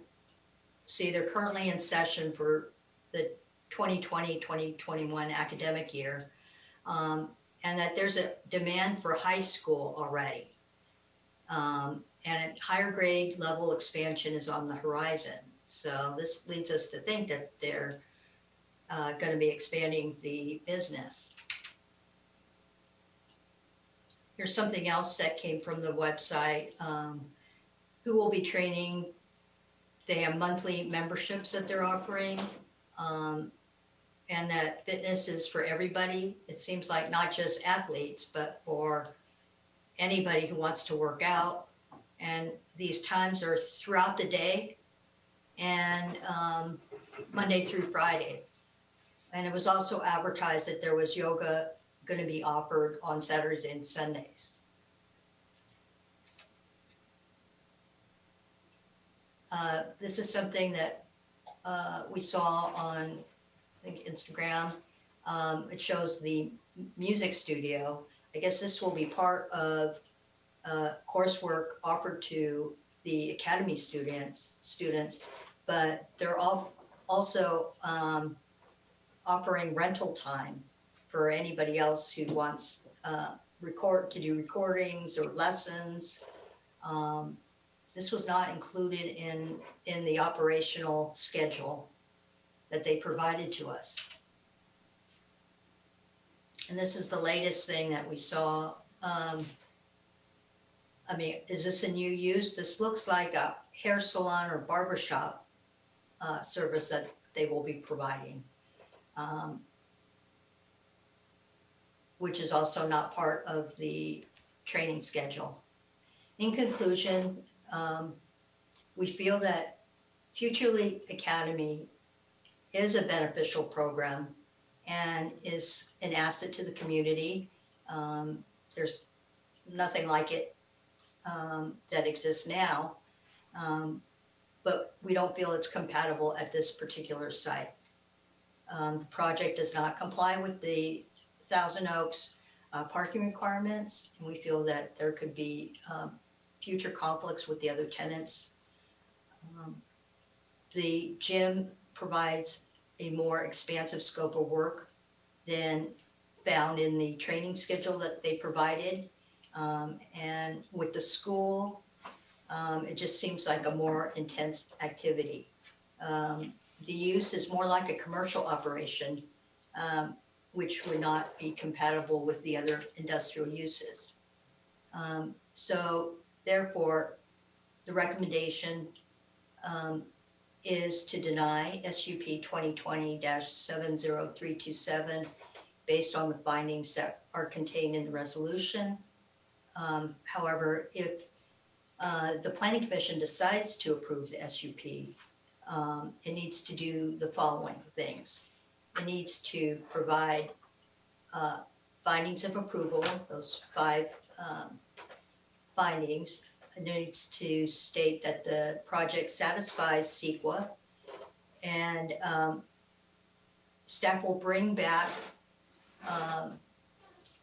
K: see, they're currently in session for the 2020-2021 academic year. And that there's a demand for high school already. And higher grade level expansion is on the horizon. So this leads us to think that they're going to be expanding the business. Here's something else that came from the website. Who will be training? They have monthly memberships that they're offering. And that fitness is for everybody. It seems like not just athletes, but for anybody who wants to work out. And these times are throughout the day and Monday through Friday. And it was also advertised that there was yoga going to be offered on Saturdays and Sundays. This is something that we saw on, I think, Instagram. It shows the music studio. I guess this will be part of coursework offered to the academy students, but they're also offering rental time for anybody else who wants to do recordings or lessons. This was not included in the operational schedule that they provided to us. And this is the latest thing that we saw. I mean, is this a new use? This looks like a hair salon or barbershop service that they will be providing, which is also not part of the training schedule. In conclusion, we feel that Future Elite Academy is a beneficial program and is an asset to the community. There's nothing like it that exists now, but we don't feel it's compatible at this particular site. The project does not comply with the Thousand Oaks parking requirements, and we feel that there could be future conflicts with the other tenants. The gym provides a more expansive scope of work than found in the training schedule that they provided. And with the school, it just seems like a more intense activity. The use is more like a commercial operation, which would not be compatible with the other industrial uses. So therefore, the recommendation is to deny SUP 2020-70327 based on the findings that are contained in the resolution. However, if the Planning Commission decides to approve the SUP, it needs to do the following things. It needs to provide findings of approval, those 5 findings. needs to state that the project satisfies CEQA, and staff will bring back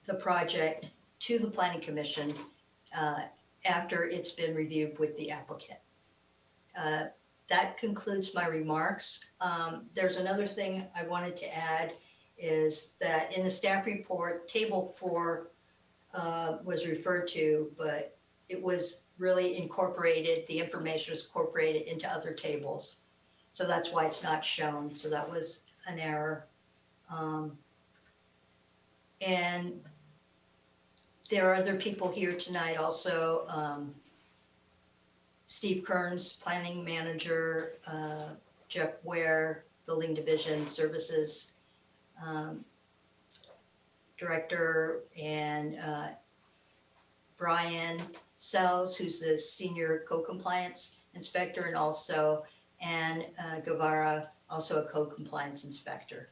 K: the project to the Planning Commission after it's been reviewed with the applicant. That concludes my remarks. There's another thing I wanted to add is that in the staff report, table 4 was referred to, but it was really incorporated, the information was incorporated into other tables. So that's why it's not shown. So that was an error. And there are other people here tonight also. Steve Kearns, Planning Manager, Jeff Ware, Building Division Services Director, and Brian Sells, who's the Senior Co-Compliance Inspector, and also Ann Guevara, also a Co-Compliance Inspector.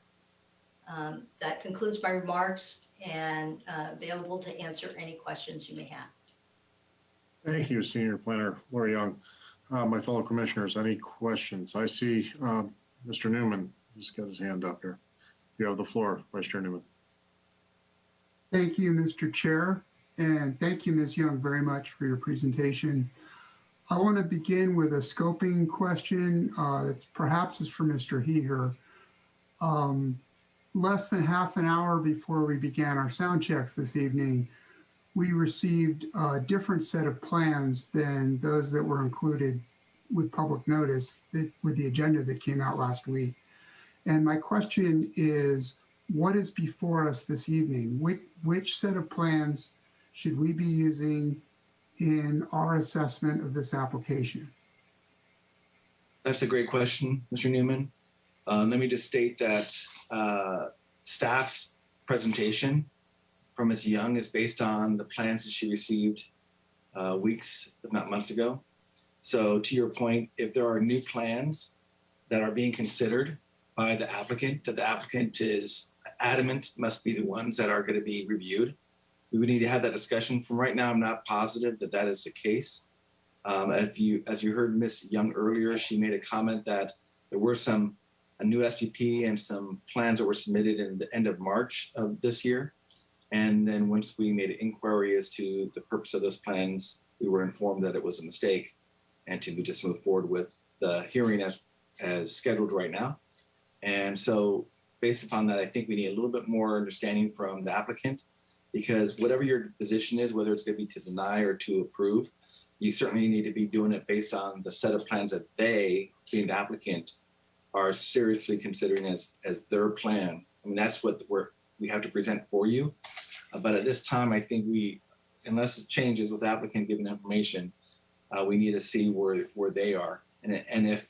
K: That concludes my remarks, and available to answer any questions you may have.
C: Thank you, Senior Planner Lori Young. My fellow commissioners, any questions? I see Mr. Newman, he's got his hand up here. You have the floor, Vice Chair Newman.
H: Thank you, Mr. Chair, and thank you, Ms. Young, very much for your presentation. I want to begin with a scoping question that perhaps is for Mr. Heher. Less than half an hour before we began our sound checks this evening, we received a different set of plans than those that were included with public notice with the agenda that came out last week. And my question is, what is before us this evening? Which set of plans should we be using in our assessment of this application?
L: That's a great question, Mr. Newman. Let me just state that staff's presentation from Ms. Young is based on the plans that she received weeks, if not months ago. So to your point, if there are new plans that are being considered by the applicant, that the applicant is adamant must be the ones that are going to be reviewed, we would need to have that discussion. From right now, I'm not positive that that is the case. As you heard Ms. Young earlier, she made a comment that there were a new STP and some plans that were submitted in the end of March of this year. And then once we made an inquiry as to the purpose of those plans, we were informed that it was a mistake and to just move forward with the hearing as scheduled right now. And so based upon that, I think we need a little bit more understanding from the applicant, because whatever your position is, whether it's going to be to deny or to approve, you certainly need to be doing it based on the set of plans that they, being the applicant, are seriously considering as their plan. I mean, that's what we have to present for you. But at this time, I think unless it changes with the applicant giving information, we need to see where they are. And if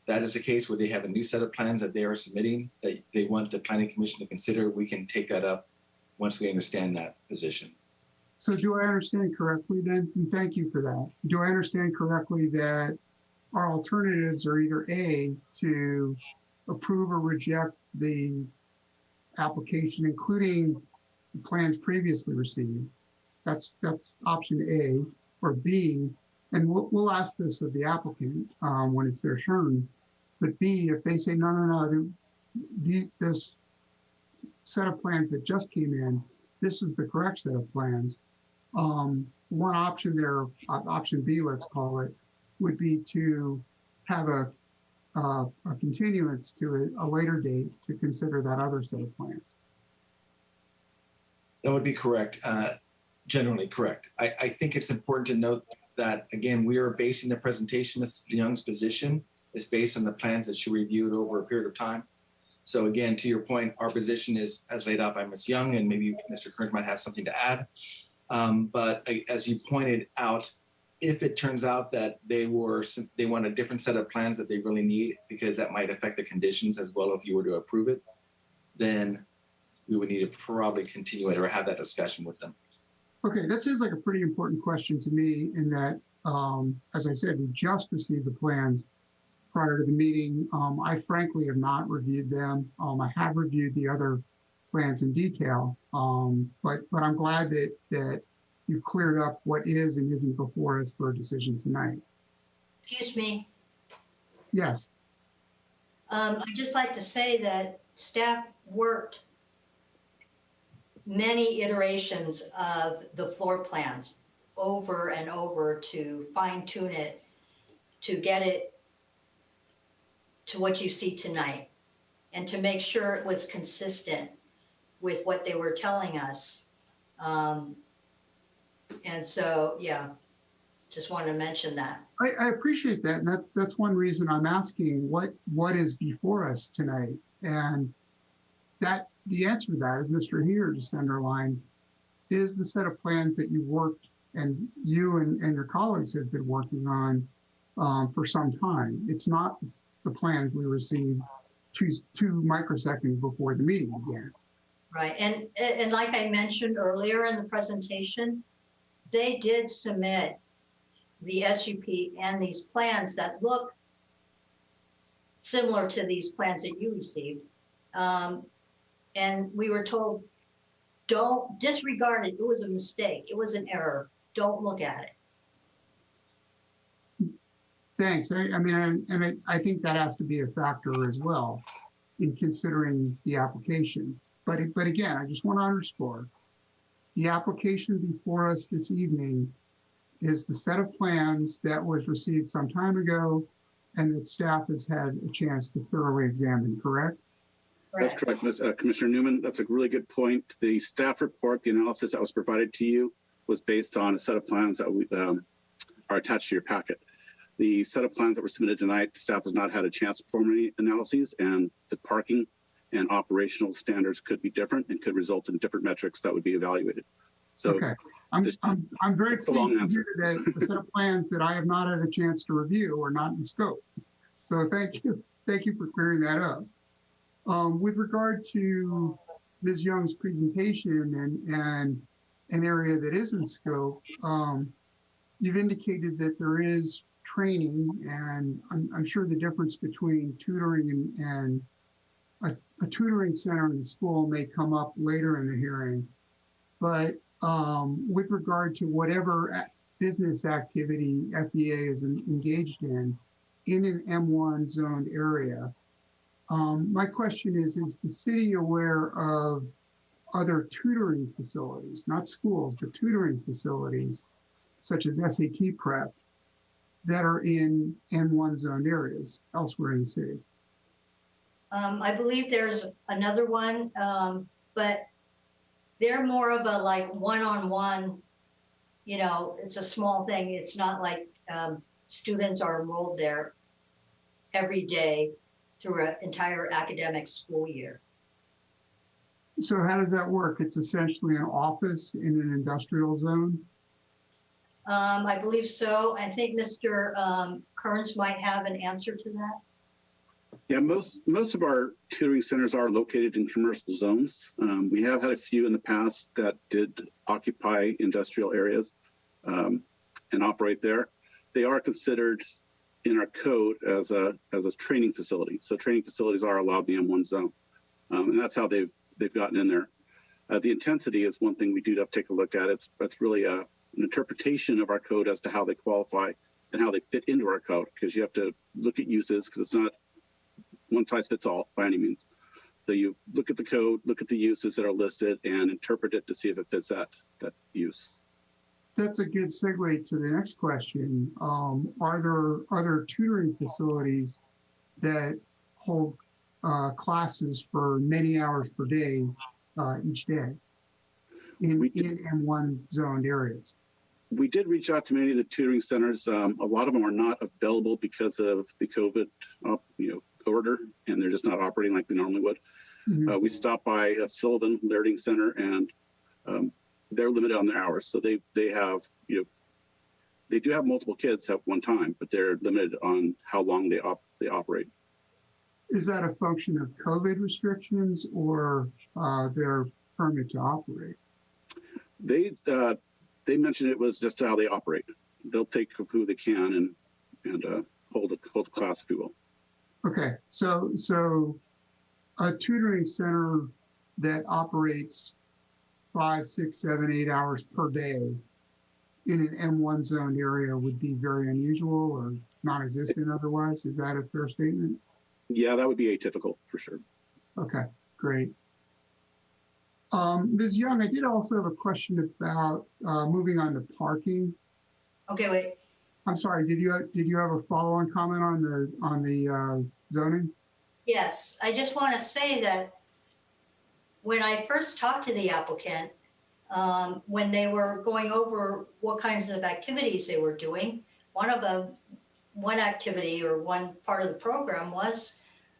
L: that is the case where they have a new set of plans that they are submitting that they want the Planning Commission to consider, we can take that up once we understand that position.
H: So do I understand correctly then? And thank you for that. Do I understand correctly that our alternatives are either A, to approve or reject the application, including the plans previously received? That's option A, or B, and we'll ask this of the applicant when it's their turn. But B, if they say, no, this set of plans that just came in, this is the correct set of plans. One option there, option B, let's call it, would be to have a continuance to a later date to consider that other set of plans.
L: That would be correct, generally correct. I think it's important to note that, again, we are basing the presentation, Ms. Young's position is based on the plans that she reviewed over a period of time. So again, to your point, our position is as laid out by Ms. Young, and maybe Mr. Kearns might have something to add. But as you pointed out, if it turns out that they want a different set of plans that they really need, because that might affect the conditions as well if you were to approve it, then we would need to probably continue it or have that discussion with them.
H: Okay, that seems like a pretty important question to me in that, as I said, we just received the plans prior to the meeting. I frankly have not reviewed them. I have reviewed the other plans in detail, but I'm glad that you've cleared up what is and isn't before us for a decision tonight.
K: Excuse me.
H: Yes.
K: I'd just like to say that staff worked many iterations of the floor plans over and over to fine tune it, to get it to what you see tonight, and to make sure it was consistent with what they were telling us. And so, yeah, just wanted to mention that.
H: I appreciate that, and that's one reason I'm asking what is before us tonight, and that the answer to that, as Mr. Heer just underlined, is the set of plans that you worked and you and your colleagues have been working on for some time. It's not the plans we received two microseconds before the meeting began.
K: Right, and like I mentioned earlier in the presentation, they did submit the SUP and these plans that look similar to these plans that you received. And we were told, don't disregard it. It was a mistake. It was an error. Don't look at it.
H: Thanks. I think that has to be a factor as well in considering the application. But again, I just want to underscore, the application before us this evening is the set of plans that was received some time ago and that staff has had a chance to thoroughly examine, correct?
M: That's correct, Commissioner Newman. That's a really good point. The staff report, the analysis that was provided to you was based on a set of plans that are attached to your packet. The set of plans that were submitted tonight, staff has not had a chance to perform any analyses, and the parking and operational standards could be different and could result in different metrics that would be evaluated. So
H: okay. I'm very pleased to hear that the set of plans that I have not had a chance to review are not in scope. So thank you for clearing that up. With regard to Ms. Young's presentation and an area that is in scope, you've indicated that there is training, and I'm sure the difference between tutoring and a tutoring center in the school may come up later in the hearing. But with regard to whatever business activity FDA is engaged in an M1 zoned area, my question is the city aware of other tutoring facilities, not schools, but tutoring facilities, such as SAT prep, that are in M1 zoned areas elsewhere in the city?
K: I believe there's another one, but they're more of a like one-on-one, it's a small thing. It's not like students are enrolled there every day through an entire academic school year.
H: So how does that work? It's essentially an office in an industrial zone?
K: I believe so. I think Mr. Kearns might have an answer to that.
M: Yeah, most of our tutoring centers are located in commercial zones. We have had a few in the past that did occupy industrial areas and operate there. They are considered in our code as a training facility. So training facilities are allowed in the M1 zone, and that's how they've gotten in there. The intensity is one thing we do have to take a look at. That's really an interpretation of our code as to how they qualify and how they fit into our code, because you have to look at uses, because it's not one size fits all by any means. So you look at the code, look at the uses that are listed, and interpret it to see if it fits that use.
H: That's a good segue to the next question. Are there other tutoring facilities that hold classes for many hours per day each day in M1 zoned areas?
M: We did reach out to many of the tutoring centers. A lot of them are not available because of the COVID order, and they're just not operating like they normally would. Mm-hmm. We stopped by Sullivan Learning Center, and they're limited on their hours. So they have, they do have multiple kids at one time, but they're limited on how long they operate.
H: Is that a function of COVID restrictions or their permit to operate?
M: They mentioned it was just how they operate. They'll take who they can and hold a class, if you will.
H: Okay, so a tutoring center that operates 5, 6, 7, 8 hours per day in an M1 zoned area would be very unusual or non-existent otherwise. Is that a fair statement?
M: Yeah, that would be atypical for sure.
H: Okay, great. Ms. Young, I did also have a question about moving on to parking.
K: Okay, wait.
H: I'm sorry, did you have a follow-on comment on the zoning?
K: Yes, I just want to say that when I first talked to the applicant, when they were going over what kinds of activities they were doing, one activity or one part of the program was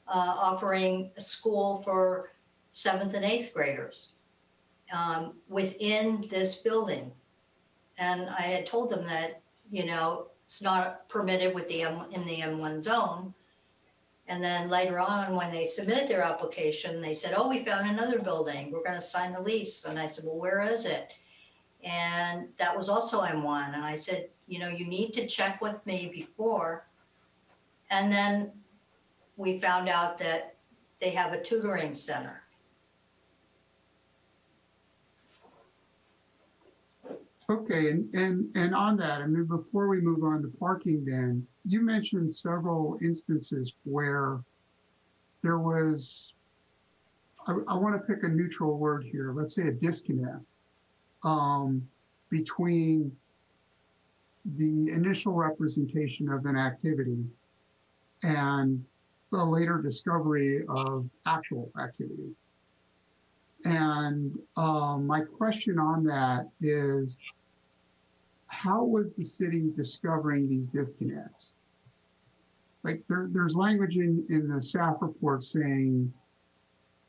K: offering a school for 7th and 8th graders within this building. And I had told them that, you know, it's not permitted with in the M1 zone. And then later on, when they submitted their application, they said, oh, we found another building. We're going to sign the lease. And I said, well, where is it? And that was also M1. And I said, you know, you need to check with me before. And then we found out that they have a tutoring center.
H: Okay, and on that, I mean, before we move on to parking then, you mentioned several instances where there was, I want to pick a neutral word here, let's say a disconnect between the initial representation of an activity and the later discovery of actual activity. And my question on that is, how was the city discovering these disconnects? Like there's language in the staff report saying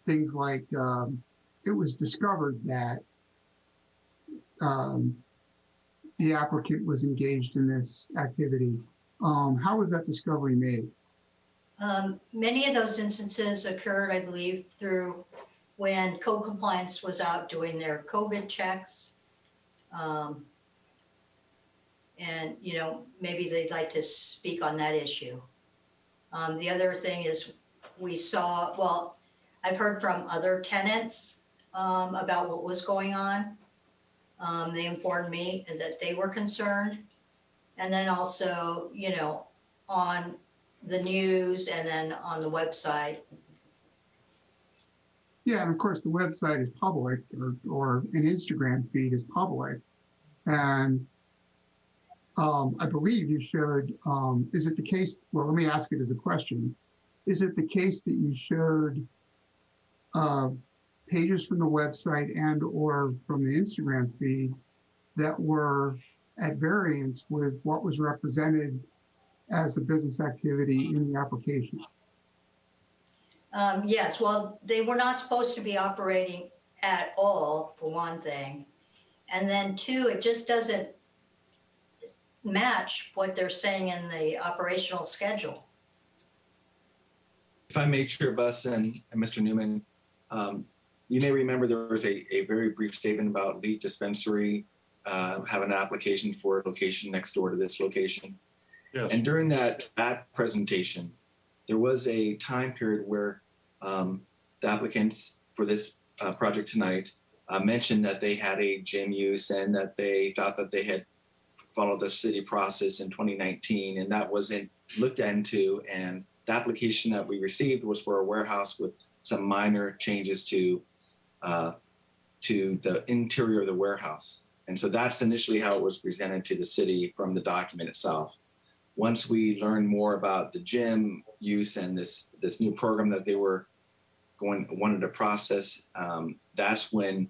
H: things like it was discovered that the applicant was engaged in this activity. How was that discovery made?
K: Many of those instances occurred, I believe, through when code compliance was out doing their COVID checks. And, you know, maybe they'd like to speak on that issue. The other thing is we saw, well, I've heard from other tenants about what was going on. They informed me that they were concerned. And then also, you know, on the news and then on the website.
H: Yeah, and of course the website is public or an Instagram feed is public. And I believe you showed, is it the case, well, let me ask it as a question. Is it the case that you showed pages from the website and or from the Instagram feed that were at variance with what was represented as the business activity in the application?
K: Yes, well, they were not supposed to be operating at all, for one thing. And then two, it just doesn't match what they're saying in the operational schedule.
L: If I may, Chair Buss and Mr. Newman, you may remember there was a very brief statement about Leap Dispensary having an application for a location next door to this location.
C: Yes.
L: And during that presentation, there was a time period where the applicants for this project tonight mentioned that they had a gym use and that they thought that they had followed the city process in 2019, and that wasn't looked into. And the application that we received was for a warehouse with some minor changes to the interior of the warehouse. And so that's initially how it was presented to the city from the document itself. Once we learned more about the gym use and this new program that they wanted to process, that's when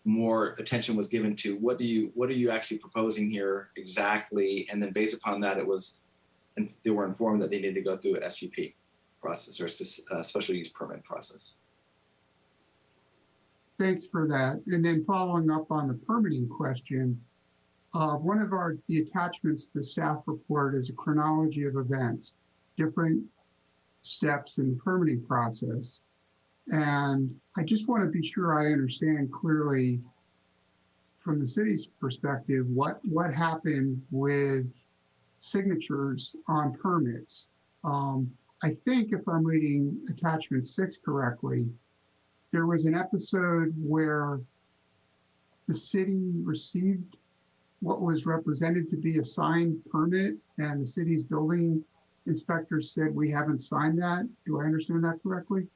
L: more attention was given to what are you actually proposing here exactly, and then based upon that, they were informed that they needed to go through a SUP process or a special use permit process.
H: Thanks for that. And then following up on the permitting question, one of the attachments to the staff report is a chronology of events, different steps in the permitting process. And I just want to be sure I understand clearly from the city's perspective, what happened with signatures on permits. I think if I'm reading attachment 6 correctly, there was an episode where the city received what was represented to be a signed permit, and the city's building inspector said we haven't signed that. Do I understand that correctly?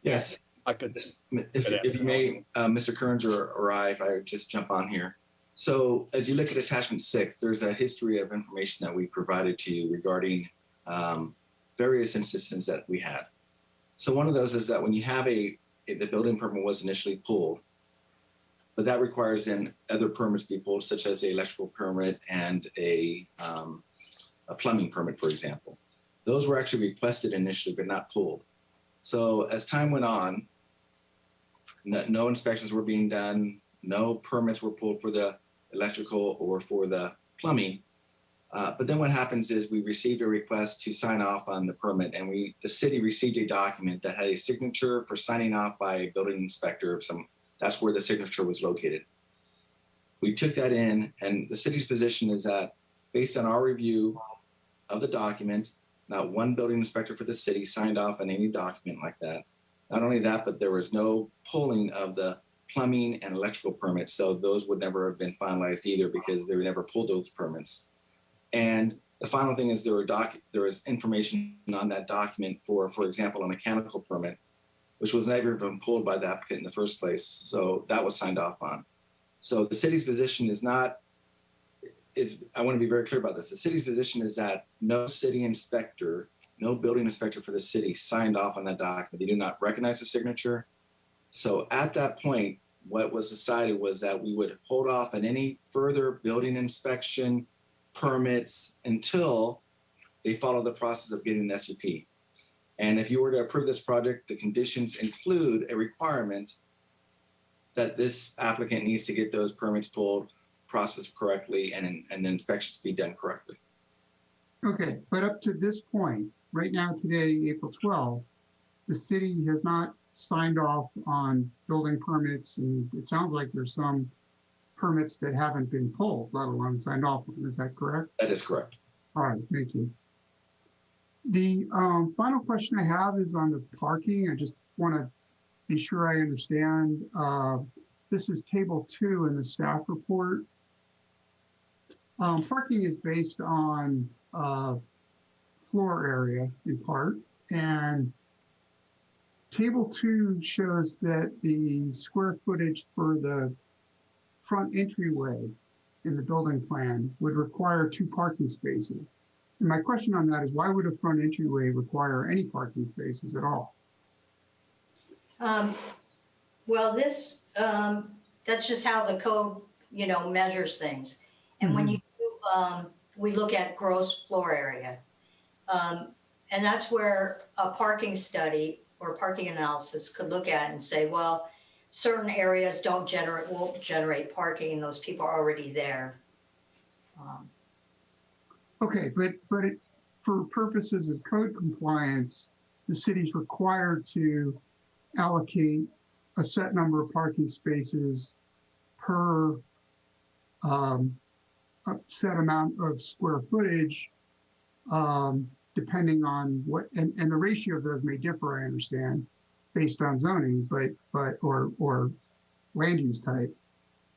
L: Yes.
A: I could.
L: If you may, Mr. Kearns or I, if I would just jump on here. So as you look at attachment 6, there's a history of information that we provided to you regarding various instances that we had. So one of those is that when you have the building permit was initially pulled, but that requires then other permits be pulled, such as the electrical permit and a plumbing permit, for example. Those were actually requested initially, but not pulled. So as time went on, no inspections were being done, no permits were pulled for the electrical or for the plumbing. But then what happens is we received a request to sign off on the permit, and the city received a document that had a signature for signing off by a building inspector of some. That's where the signature was located. We took that in, and the city's position is that based on our review of the document, not one building inspector for the city signed off on any document like that. Not only that, but there was no pulling of the plumbing and electrical permits. So those would never have been finalized either because they were never pulled those permits. And the final thing is there was information on that document for example, a mechanical permit, which was never even pulled by the applicant in the first place. So that was signed off on. So the city's position I want to be very clear about this. The city's position is that no city inspector, no building inspector for the city signed off on that document. They do not recognize the signature. So at that point, what was decided was that we would hold off on any further building inspection permits until they follow the process of getting an SUP. And if you were to approve this project, the conditions include a requirement that this applicant needs to get those permits pulled, processed correctly, and the inspections be done correctly.
H: Okay, but up to this point, right now, today, April 12th, the city has not signed off on building permits, and it sounds like there's some permits that haven't been pulled, let alone signed off on. Is that correct?
L: That is correct.
H: All right, thank you. The final question I have is on the parking. I just want to be sure I understand. This is table 2 in the staff report. Parking is based on floor area in part, and table 2 shows that the square footage for the front entryway in the building plan would require 2 parking spaces. And my question on that is, why would a front entryway require any parking spaces at all?
K: Well, that's just how the code, measures things. And when you we look at gross floor area, and that's where a parking study or parking analysis could look at and say, well, certain areas won't generate parking, and those people are already there.
H: Okay, but for purposes of code compliance, the city's required to allocate a set number of parking spaces per a set amount of square footage, depending on what, and the ratio of those may differ, I understand, based on zoning, or land use type,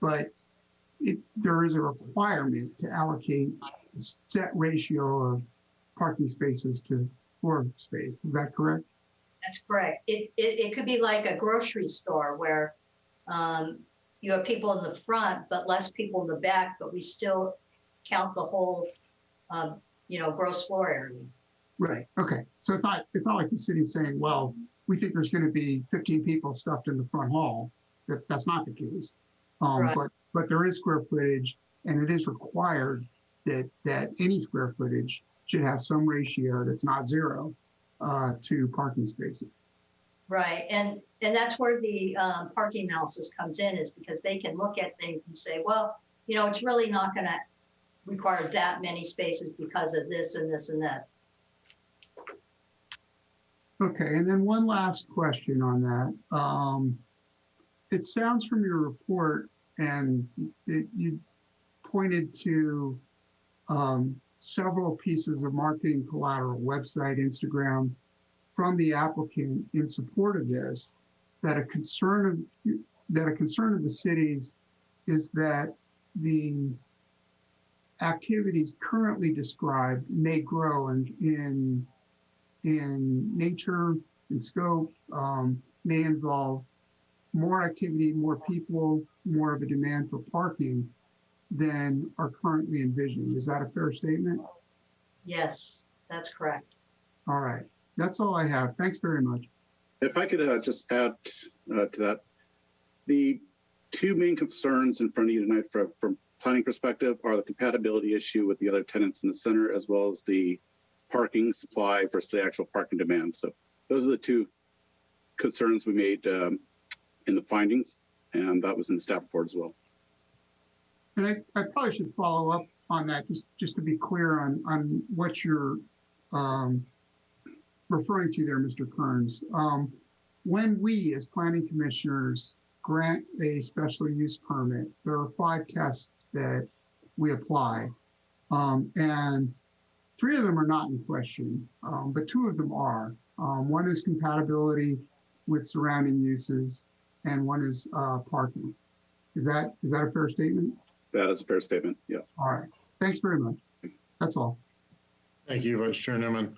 H: but there is a requirement to allocate a set ratio of parking spaces to floor space. Is that correct?
K: That's correct. It could be like a grocery store where you have people in the front, but less people in the back, but we still count the whole, gross floor area.
H: Right. Okay. So it's not like the city's saying, well, we think there's going to be 15 people stuffed in the front hall. That's not the case.
K: Right.
H: But there is square footage, and it is required that any square footage should have some ratio that's not zero to parking spaces.
K: Right. And that's where the parking analysis comes in, is because they can look at things and say, well, it's really not going to require that many spaces because of this and this and that.
H: Okay, and then one last question on that. It sounds from your report, and you pointed to several pieces of marketing collateral, website, Instagram, from the applicant in support of this, that a concern of the cities is that the activities currently described may grow in nature and scope, may involve more activity, more people, more of a demand for parking than are currently envisioned. Is that a fair statement?
K: Yes, that's correct.
H: All right, that's all I have. Thanks very much.
M: If I could just add to that, the two main concerns in front of you tonight from planning perspective are the compatibility issue with the other tenants in the center, as well as the parking supply versus the actual parking demand. So those are the two concerns we made in the findings, and that was in the staff report as well.
H: And I probably should follow up on that, just to be clear on what you're referring to there, Mr. Kearns. When we, as planning commissioners, grant a special use permit, there are 5 tests that we apply. And 3 of them are not in question, but 2 of them are. One is compatibility with surrounding uses, and one is parking. Is that a fair statement?
M: That is a fair statement, yeah.
H: All right, thanks very much. That's all.
C: Thank you, Vice Chair Newman.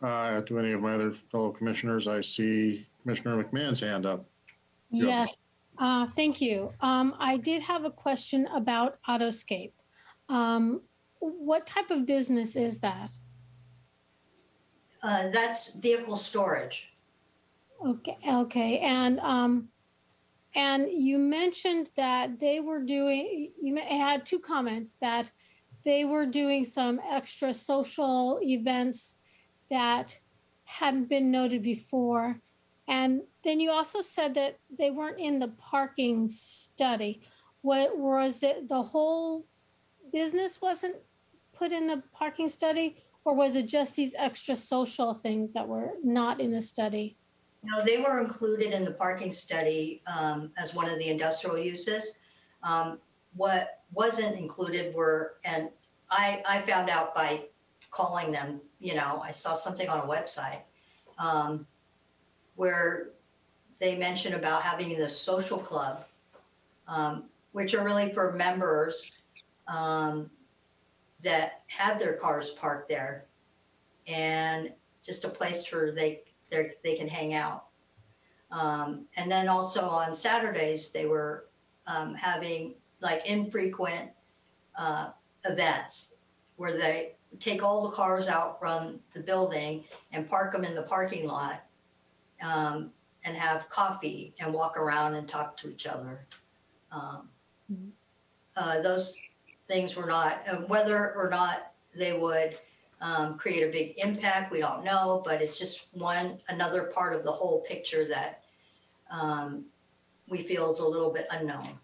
C: To any of my other fellow commissioners, I see Commissioner McMahon's hand up.
D: Yes, thank you. I did have a question about Autoscape. What type of business is that?
K: That's vehicle storage.
D: Okay, and you mentioned that they were doing, you had 2 comments that they were doing some extra social events that hadn't been noted before. And then you also said that they weren't in the parking study. What was it, the whole business wasn't put in the parking study, or was it just these extra social things that were not in the study?
K: No, they were included in the parking study as one of the industrial uses. What wasn't included were, and I found out by calling them, I saw something on a website where they mentioned about having this social club, which are really for members that have their cars parked there, and just a place where they can hang out. And then also on Saturdays, they were having like infrequent events where they take all the cars out from the building and park them in the parking lot and have coffee and walk around and talk to each other. Those things were not, whether or not they would create a big impact, we don't know, but it's just another part of the whole picture that we feel is a little bit unknown.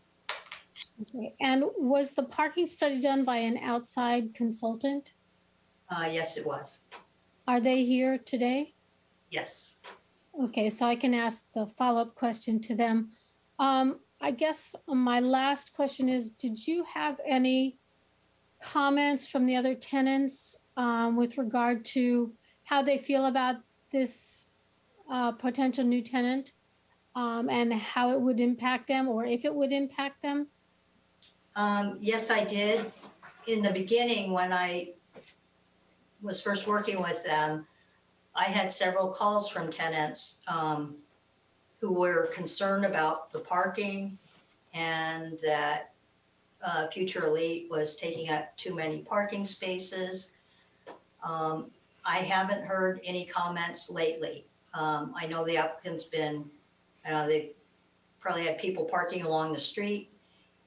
D: Okay, and was the parking study done by an outside consultant?
K: Yes, it was.
D: Are they here today?
K: Yes.
D: Okay, so I can ask the follow-up question to them. I guess my last question is, did you have any comments from the other tenants with regard to how they feel about this potential new tenant and how it would impact them, or if it would impact them?
K: Yes, I did. In the beginning, when I was first working with them, I had several calls from tenants who were concerned about the parking and that Future Elite was taking up too many parking spaces. I haven't heard any comments lately. I know the applicant's been, they've probably had people parking along the street,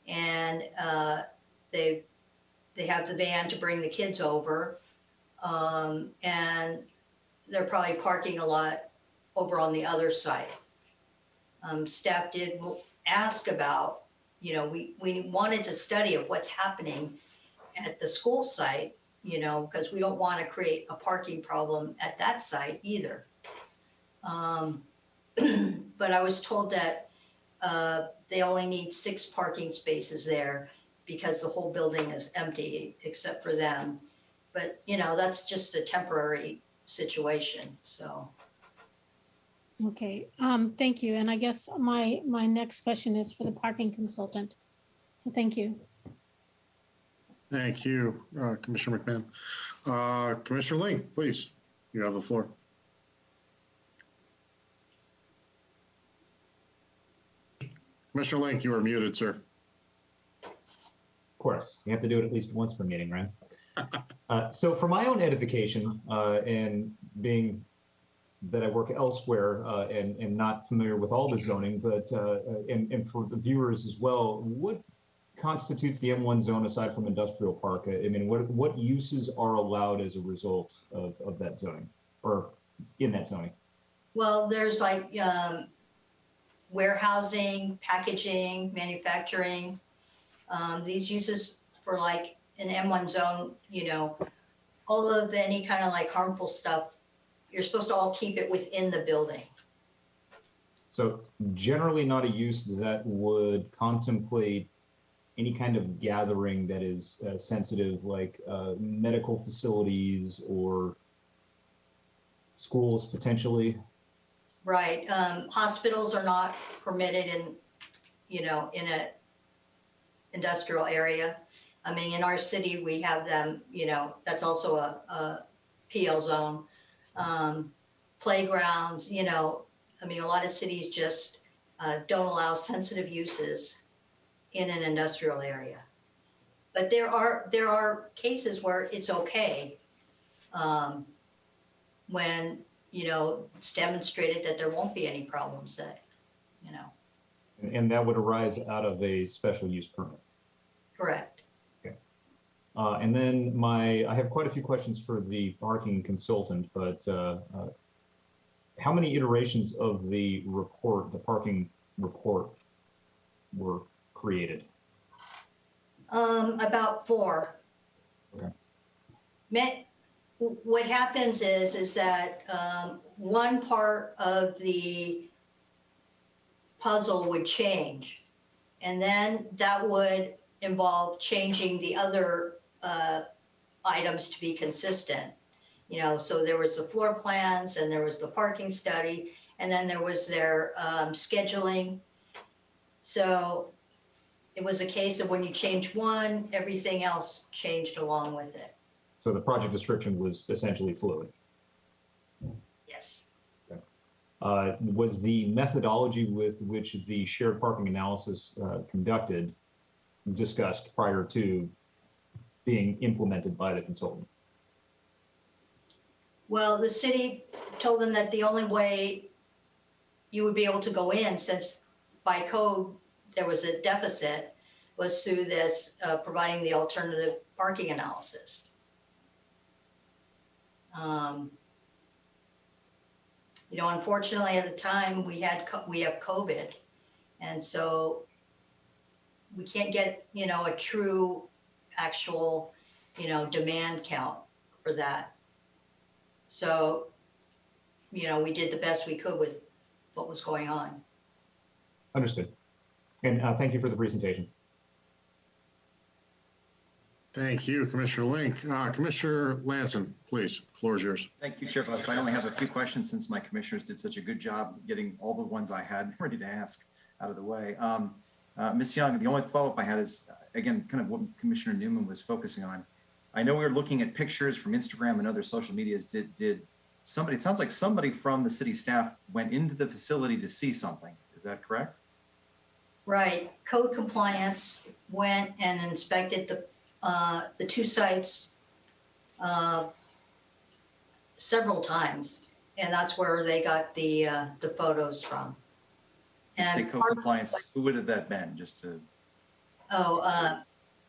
K: and they have the van to bring the kids over, and they're probably parking a lot over on the other side. Staff did ask about, we wanted to study of what's happening at the school site, because we don't want to create a parking problem at that site either. But I was told that they only need 6 parking spaces there because the whole building is empty except for them. But, that's just a temporary situation, so.
D: Okay, thank you. And I guess my next question is for the parking consultant. So thank you.
C: Thank you, Commissioner McMahon. Commissioner Link, please, you have the floor. Commissioner Link, you are muted, sir.
G: Of course, we have to do it at least once per meeting, right? So for my own edification, and being that I work elsewhere and not familiar with all the zoning, but and for the viewers as well, what constitutes the M1 zone aside from industrial park? I mean, what uses are allowed as a result of that zoning or in that zoning?
K: Well, there's like warehousing, packaging, manufacturing. These uses for like an M1 zone, you know, all of any kind of like harmful stuff, you're supposed to all keep it within the building.
G: So generally not a use that would contemplate any kind of gathering that is sensitive, like medical facilities or schools potentially.
K: Right. Hospitals are not permitted in, you know, in a industrial area. I mean, in our city, we have them, you know, that's also a PL zone. Playgrounds, you know, I mean, a lot of cities just don't allow sensitive uses in an industrial area. But there are cases where it's okay when, you know, it's demonstrated that there won't be any problems that, you know.
G: And that would arise out of a special use permit.
K: Correct.
G: Okay. And then I have quite a few questions for the parking consultant, but how many iterations of the report, the parking report, were created?
K: About 4.
G: Okay.
K: What happens is that one part of the puzzle would change, and then that would involve changing the other items to be consistent. You know, so there was the floor plans, and there was the parking study, and then there was their scheduling. So it was a case of when you change one, everything else changed along with it.
G: So the project description was essentially fluid.
K: Yes.
G: Okay. Was the methodology with which the shared parking analysis conducted discussed prior to being implemented by the consultant?
K: Well, the city told them that the only way you would be able to go in, since by code there was a deficit, was through this providing the alternative parking analysis. You know, unfortunately at the time we have COVID, and so we can't get, you know, a true actual, you know, demand count for that. So, you know, we did the best we could with what was going on.
G: Understood. And thank you for the presentation.
C: Thank you, Commissioner Link. Commissioner Lanson, please, the floor is yours.
B: Thank you, Chair Buss. I only have a few questions since my commissioners did such a good job getting all the ones I had ready to ask out of the way. Ms. Young, the only follow-up I had is, again, kind of what Commissioner Newman was focusing on. I know we were looking at pictures from Instagram and other social medias. Did somebody, it sounds like somebody from the city staff went into the facility to see something. Is that correct?
K: Right. Code compliance went and inspected the 2 sites several times, and that's where they got the photos from. And
B: code compliance, who would have that been? Just to.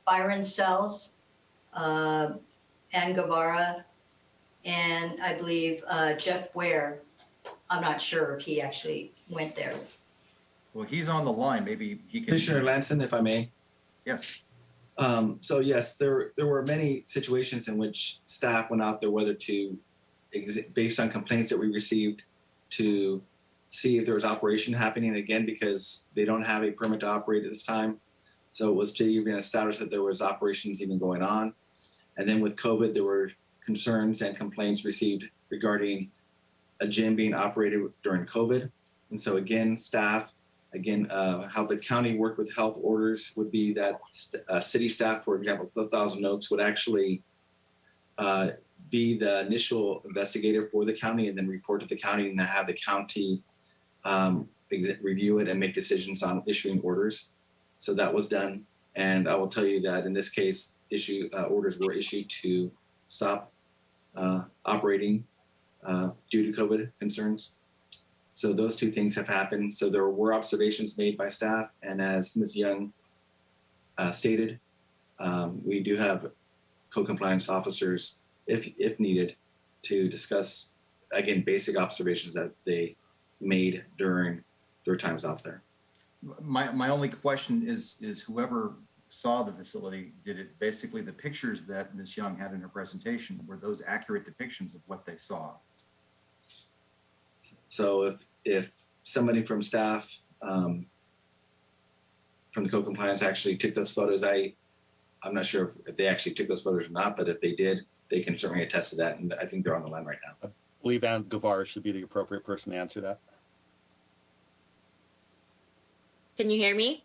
K: Byron Sells, Ann Guevara, and I believe Jeff Ware. I'm not sure if he actually went there.
B: Well, he's on the line. Maybe he can.
L: Commissioner Lanson, if I may.
B: Yes.
L: So yes, there were many situations in which staff went out there, whether to, based on complaints that we received, to see if there was operation happening, again, because they don't have a permit to operate at this time. So it was to even establish that there was operations even going on. And then with COVID, there were concerns and complaints received regarding a gym being operated during COVID. And so again, staff Again, how the county worked with health orders would be that city staff, for example, Thousand Oaks would actually be the initial investigator for the county and then report to the county and have the county review it and make decisions on issuing orders. So that was done. And I will tell you that in this case, orders were issued to stop operating due to COVID concerns. So those two things have happened. So there were observations made by staff. And as Ms. Young stated, we do have co-compliance officers, if needed, to discuss, again, basic observations that they made during their times out there.
B: My only question is whoever saw the facility, did it basically the pictures that Ms. Young had in her presentation, were those accurate depictions of what they saw?
L: So if somebody from staff, from the co-compliance actually took those photos, I'm not sure if they actually took those photos or not, but if they did, they can certainly attest to that. And I think they're on the line right now.
N: I believe Ann Guevara should be the appropriate person to answer that.
O: Can you hear me?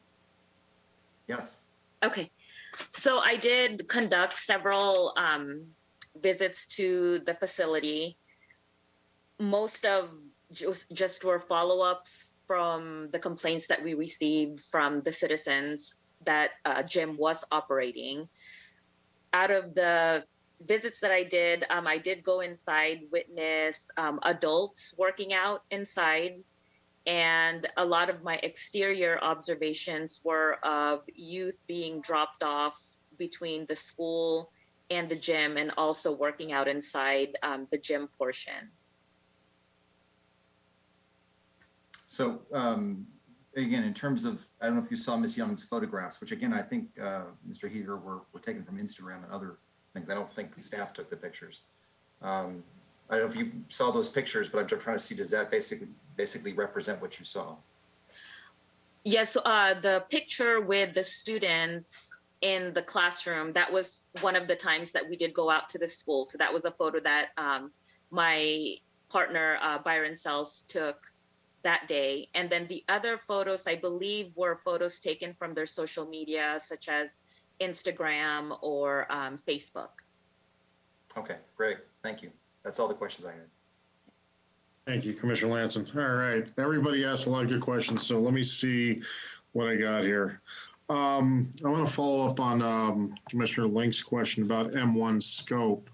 B: Yes.
O: Okay. So I did conduct several visits to the facility. Most of just were follow-ups from the complaints that we received from the citizens that gym was operating. Out of the visits that I did go inside, witness adults working out inside. And a lot of my exterior observations were of youth being dropped off between the school and the gym, and also working out inside the gym portion.
B: So again, in terms of, I don't know if you saw Ms. Young's photographs, which again, I think Mr. Heger were taken from Instagram and other things. I don't think the staff took the pictures. I don't know if you saw those pictures, but I'm just trying to see, does that basically represent what you saw?
O: Yes, the picture with the students in the classroom, that was one of the times that we did go out to the school. So that was a photo that my partner, Byron Sells, took that day. And then the other photos, I believe, were photos taken from their social media, such as Instagram or Facebook.
B: Okay, great. Thank you. That's all the questions I had.
C: Thank you, Commissioner Lanson. All right, everybody asked a lot of good questions, so let me see what I got here. I want to follow up on Commissioner Link's question about M1 scope.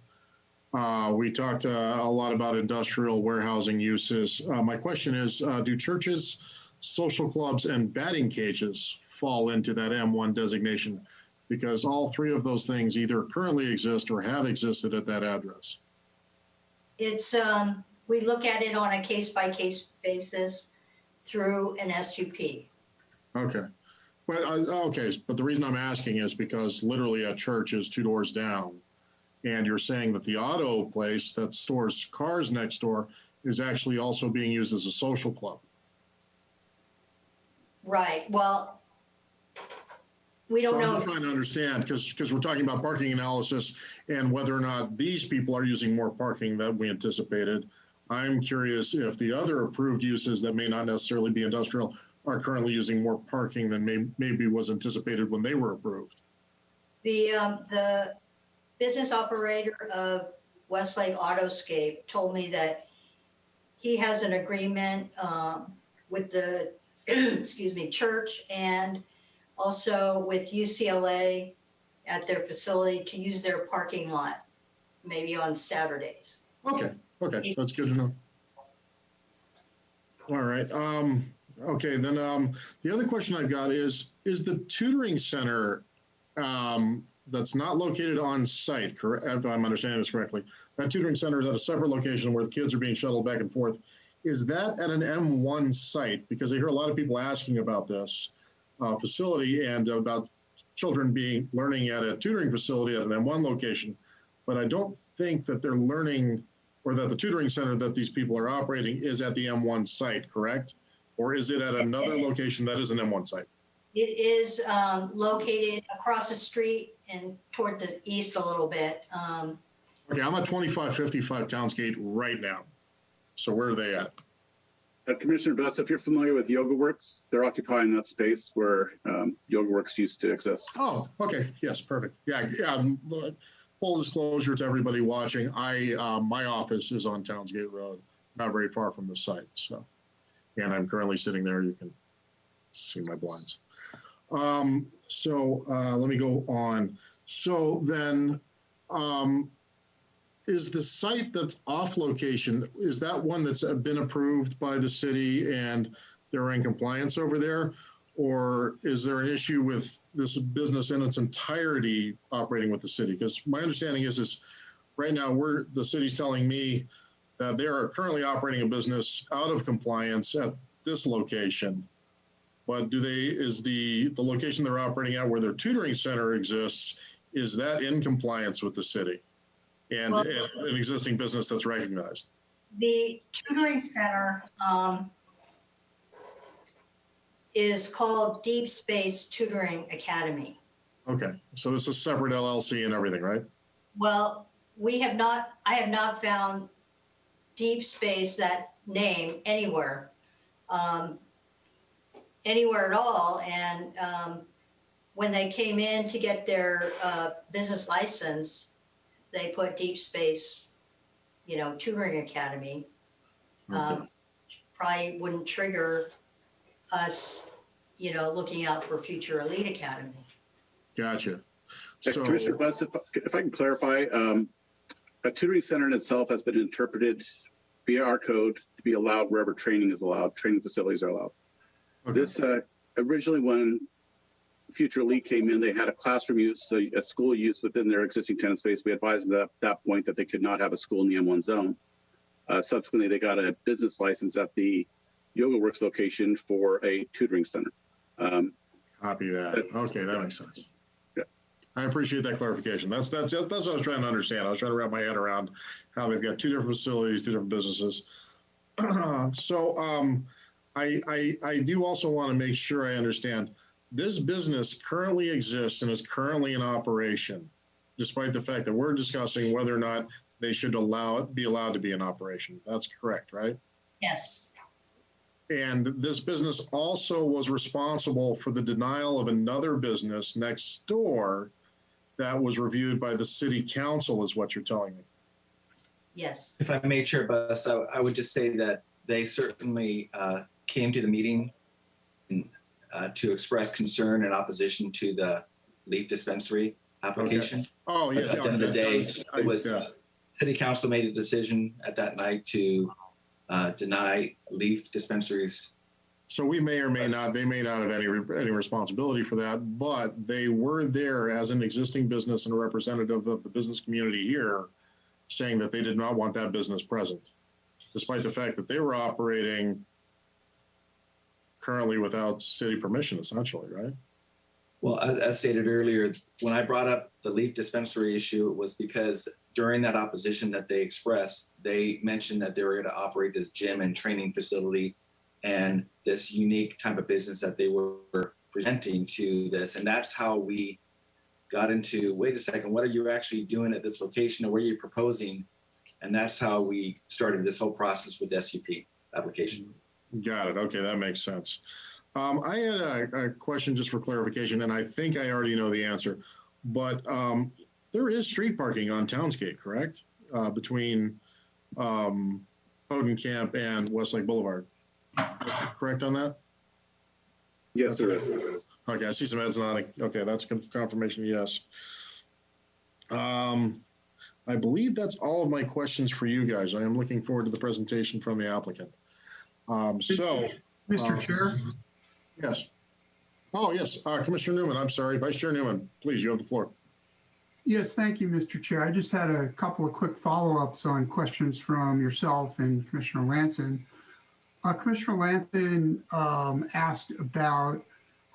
C: We talked a lot about industrial warehousing uses. My question is, do churches, social clubs, and batting cages fall into that M1 designation? Because all three of those things either currently exist or have existed at that address.
K: It's, we look at it on a case-by-case basis through an SUP.
C: Okay. But, okay, but the reason I'm asking is because literally a church is 2 doors down. And you're saying that the auto place that stores cars next door is actually also being used as a social club.
K: Right. Well, we don't know.
C: I'm trying to understand because we're talking about parking analysis and whether or not these people are using more parking than we anticipated. I'm curious if the other approved uses that may not necessarily be industrial are currently using more parking than maybe was anticipated when they were approved.
K: The business operator of Westlake Autoscape told me that he has an agreement with the excuse me, church and also with UCLA at their facility to use their parking lot, maybe on Saturdays.
C: Okay, okay, that's good to know. All right, okay, then the other question I've got is the tutoring center that's not located on site, correct? If I'm understanding this correctly, that tutoring center is at a separate location where the kids are being shuttled back and forth. Is that at an M1 site? Because I hear a lot of people asking about this facility and about children learning at a tutoring facility at an M1 location, but I don't think that they're learning or that the tutoring center that these people are operating is at the M1 site, correct? Or is it at another location that is an M1 site?
K: It is located across the street and toward the east a little bit.
C: Okay, I'm at 2555 Townsgate right now. So where are they at?
M: Commissioner Best, if you're familiar with Yoga Works, they're occupying that space where Yoga Works used to exist.
C: Oh, okay. Yes, perfect. Yeah. Full disclosure to everybody watching, my office is on Townsgate Road, not very far from the site. So, and I'm currently sitting there. You can see my blinds. Let me go on. So then, is the site that's off location, is that one that's been approved by the city and they're in compliance over there? Or is there an issue with this business in its entirety operating with the city? Because my understanding is right now the city's telling me that they are currently operating a business out of compliance at this location. But is the location they're operating at where their tutoring center exists, is that in compliance with the city and an existing business that's recognized?
K: The tutoring center is called Deep Space Tutoring Academy.
C: Okay, so it's a separate LLC and everything, right?
K: Well, I have not found Deep Space, that name, anywhere at all. And when they came in to get their business license, they put Deep Space, Tutoring Academy.
C: Okay.
K: Probably wouldn't trigger us, looking out for future Elite Academy.
C: Gotcha.
M: So, Commissioner Butts, if I can clarify, a tutoring center in itself has been interpreted via our code to be allowed wherever training is allowed, training facilities are allowed. Okay. This originally, when Future Elite came in, they had a classroom use, a school use within their existing tenant space. We advised them at that point that they could not have a school in the M1 zone. Subsequently, they got a business license at the Yoga Works location for a tutoring center.
C: Copy that. Okay, that makes sense.
M: Yeah.
C: I appreciate that clarification. That's what I was trying to understand. I was trying to wrap my head around how they've got two different facilities, two different businesses. I do also want to make sure I understand. This business currently exists and is currently in operation, despite the fact that we're discussing whether or not they should be allowed to be in operation. That's correct, right?
K: Yes.
C: And this business also was responsible for the denial of another business next door that was reviewed by the city council, is what you're telling me.
K: Yes.
L: If I may, Chair Buss, I would just say that they certainly came to the meeting to express concern and opposition to the leaf dispensary application.
C: Okay. Oh, yes.
L: At the end of the day, city council made a decision at that night to deny leaf dispensaries.
C: So we may or may not, they may not have any responsibility for that, but they were there as an existing business and a representative of the business community here saying that they did not want that business present, despite the fact that they were operating currently without city permission, essentially, right?
L: Well, as stated earlier, when I brought up the leaf dispensary issue, it was because during that opposition that they expressed, they mentioned that they were going to operate this gym and training facility and this unique type of business that they were presenting to this. And that's how we got into, wait a second, what are you actually doing at this location, or what are you proposing? And that's how we started this whole process with the SUP application.
C: Got it. Okay, that makes sense. I had a question just for clarification, and I think I already know the answer, but there is street parking on Townsgate, correct? Between Camp and Westlake Boulevard. Correct on that?
M: Yes, there is.
C: Okay, I see some heads nodding. Okay, that's confirmation, yes. I believe that's all of my questions for you guys. I am looking forward to the presentation from the applicant.
H: Mr. Chair?
C: Yes. Oh, yes, Commissioner Newman, I'm sorry. Vice Chair Newman, please, you have the floor.
H: Yes, thank you, Mr. Chair. I just had a couple of quick follow-ups on questions from yourself and Commissioner Lanson. Commissioner Lanson asked about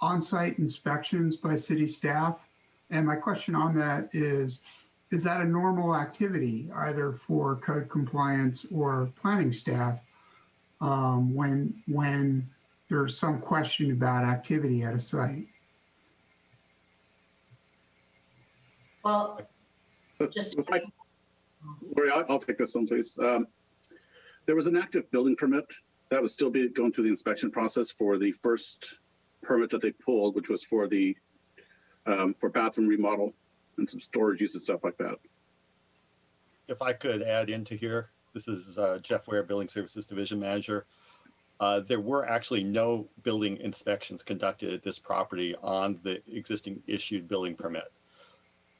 H: on-site inspections by city staff. And my question on that is that a normal activity either for code compliance or planning staff when there's some question about activity at a site?
K: Well, just
M: Lori, I'll take this one, please. There was an active building permit that would still be going through the inspection process for the first permit that they pulled, which was for the for bathroom remodel and some storage use and stuff like that.
N: If I could add into here, this is Jeff Ware, Building Services Division Manager. There were actually no building inspections conducted at this property on the existing issued building permit.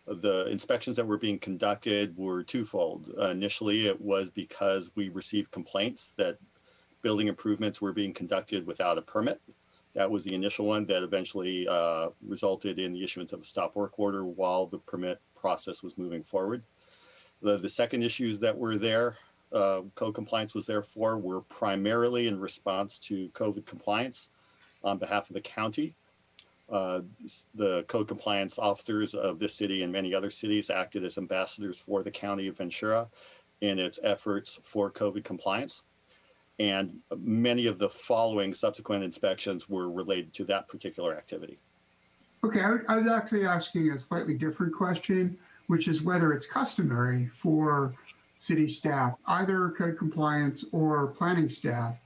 N: The inspections that were being conducted were twofold. Initially, it was because we received complaints that building improvements were being conducted without a permit. That was the initial one that eventually resulted in the issuance of a stop work order while the permit process was moving forward. The second issues that were there, code compliance was there for, were primarily in response to COVID compliance on behalf of the county. The code compliance officers of this city and many other cities acted as ambassadors for the county of Ventura in its efforts for COVID compliance. And many of the following subsequent inspections were related to that particular activity.
H: Okay, I was actually asking a slightly different question, which is whether it's customary for city staff, either code compliance or planning staff,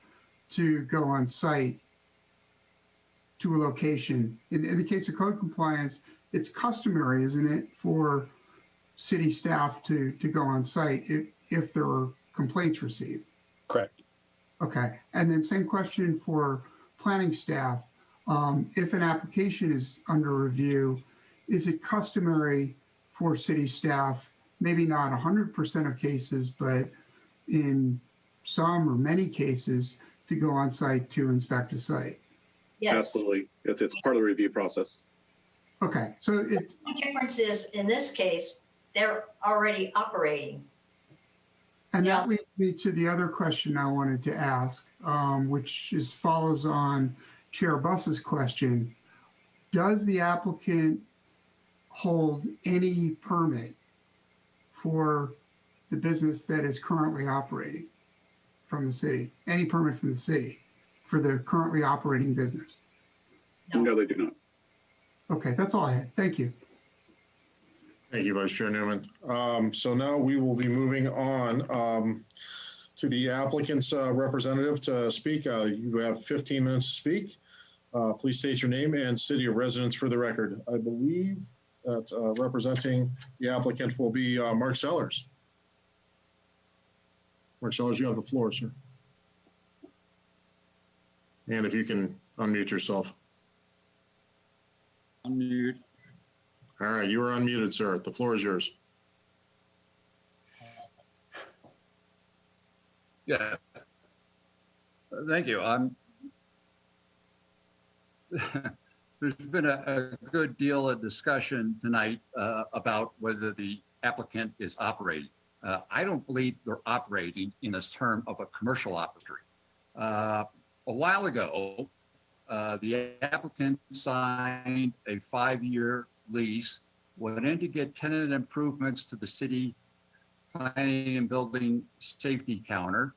H: to go on site to a location. In the case of code compliance, it's customary, isn't it, for city staff to go on site if there are complaints received?
N: Correct.
H: Okay, and then same question for planning staff. If an application is under review, is it customary for city staff, maybe not 100% of cases, but in some or many cases, to go on site to inspect a site?
K: Yes.
M: Absolutely. It's part of the review process.
H: Okay, so it's...
K: The difference is, in this case, they're already operating.
H: And that leads me to the other question I wanted to ask, which follows on Chair Buss's question. Does the applicant hold any permit for the business that is currently operating from the city? Any permit from the city for the currently operating business?
M: No, they do not.
H: Okay, that's all I had. Thank you.
C: Thank you, Vice Chair Newman. So now we will be moving on to the applicant's representative to speak. You have 15 minutes to speak. Please state your name and city of residence for the record. I believe that representing the applicant will be Mark Sellers. Mark Sellers, you have the floor, sir. And if you can unmute yourself.
P: Unmute.
C: All right, you are unmuted, sir. The floor is yours.
P: Yeah. Thank you. There's been a good deal of discussion tonight about whether the applicant is operating. I don't believe they're operating in this term of a commercial operator. A while ago, the applicant signed a 5-year lease, went in to get tenant improvements to the city planning and building safety counter.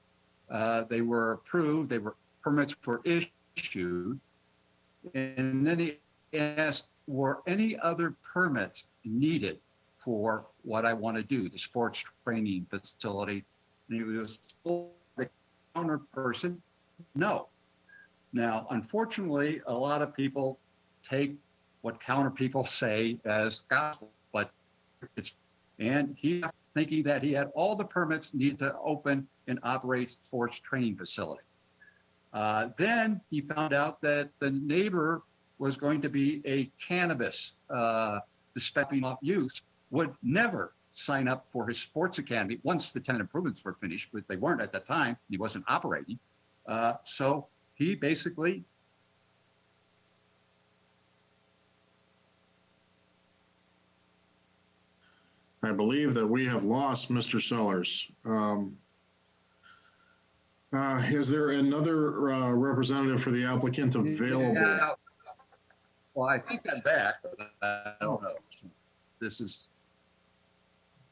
P: They were approved, permits were issued, and then he asked, were any other permits needed for what I want to do, the sports training facility? And he was told the counter person, no. Now, unfortunately, a lot of people take what counter people say as gospel, but and he thinking that he had all the permits needed to open and operate sports training facility. Then he found out that the neighbor was going to be a cannabis dispensing off use, would never sign up for his sports academy once the tenant improvements were finished, but they weren't at that time. He wasn't operating. So he basically
C: I believe that we have lost Mr. Sellers. Is there another representative for the applicant available?
P: Yeah. Well, I think I'm back, but I don't know. This is.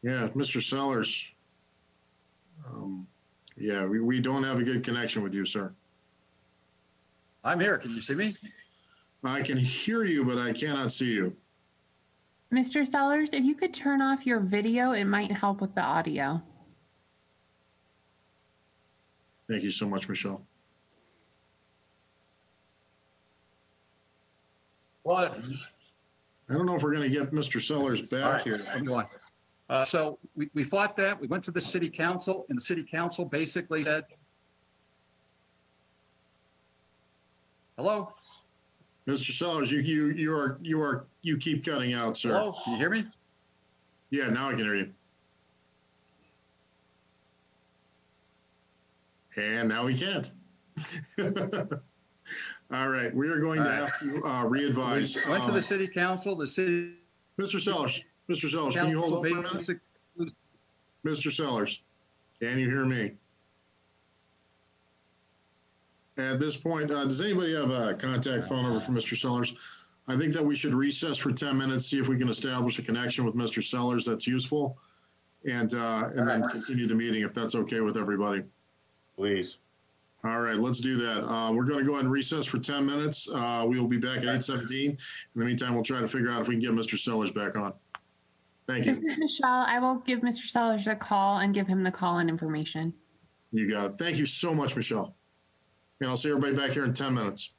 C: Yeah, Mr. Sellers. Yeah, we don't have a good connection with you, sir.
P: I'm here. Can you see me?
C: I can hear you, but I cannot see you.
Q: Mr. Sellers, if you could turn off your video, it might help with the audio.
C: Thank you so much, Michelle.
P: What?
C: I don't know if we're going to get Mr. Sellers
P: All
C: back
P: right,
C: here.
P: I'm going. So we fought that. We went to the city council, and the city council basically said, hello?
C: Mr. Sellers, you keep cutting out, sir.
P: Hello? Can you hear me?
C: Yeah, now I can hear you. And now we can't. All right, we are going to have to re-advise.
P: We went to the city council, the city.
C: Mr. Sellers, can you hold up for a minute? Mr. Sellers, can you hear me? At this point, does anybody have a contact phone number for Mr. Sellers? I think that we should recess for 10 minutes, see if we can establish a connection with Mr. Sellers that's useful, and then continue the meeting if that's okay with everybody.
R: Please.
C: All right, let's do that. We're going to go ahead and recess for 10 minutes. We will be back at 8:17. In the meantime, we'll try to figure out if we can get Mr. Sellers back on. Thank you.
Q: This is Michelle. I will give Mr. Sellers a call and give him the call-in information.
C: You got it. Thank you so much, Michelle. And I'll see everybody back here in 10 minutes.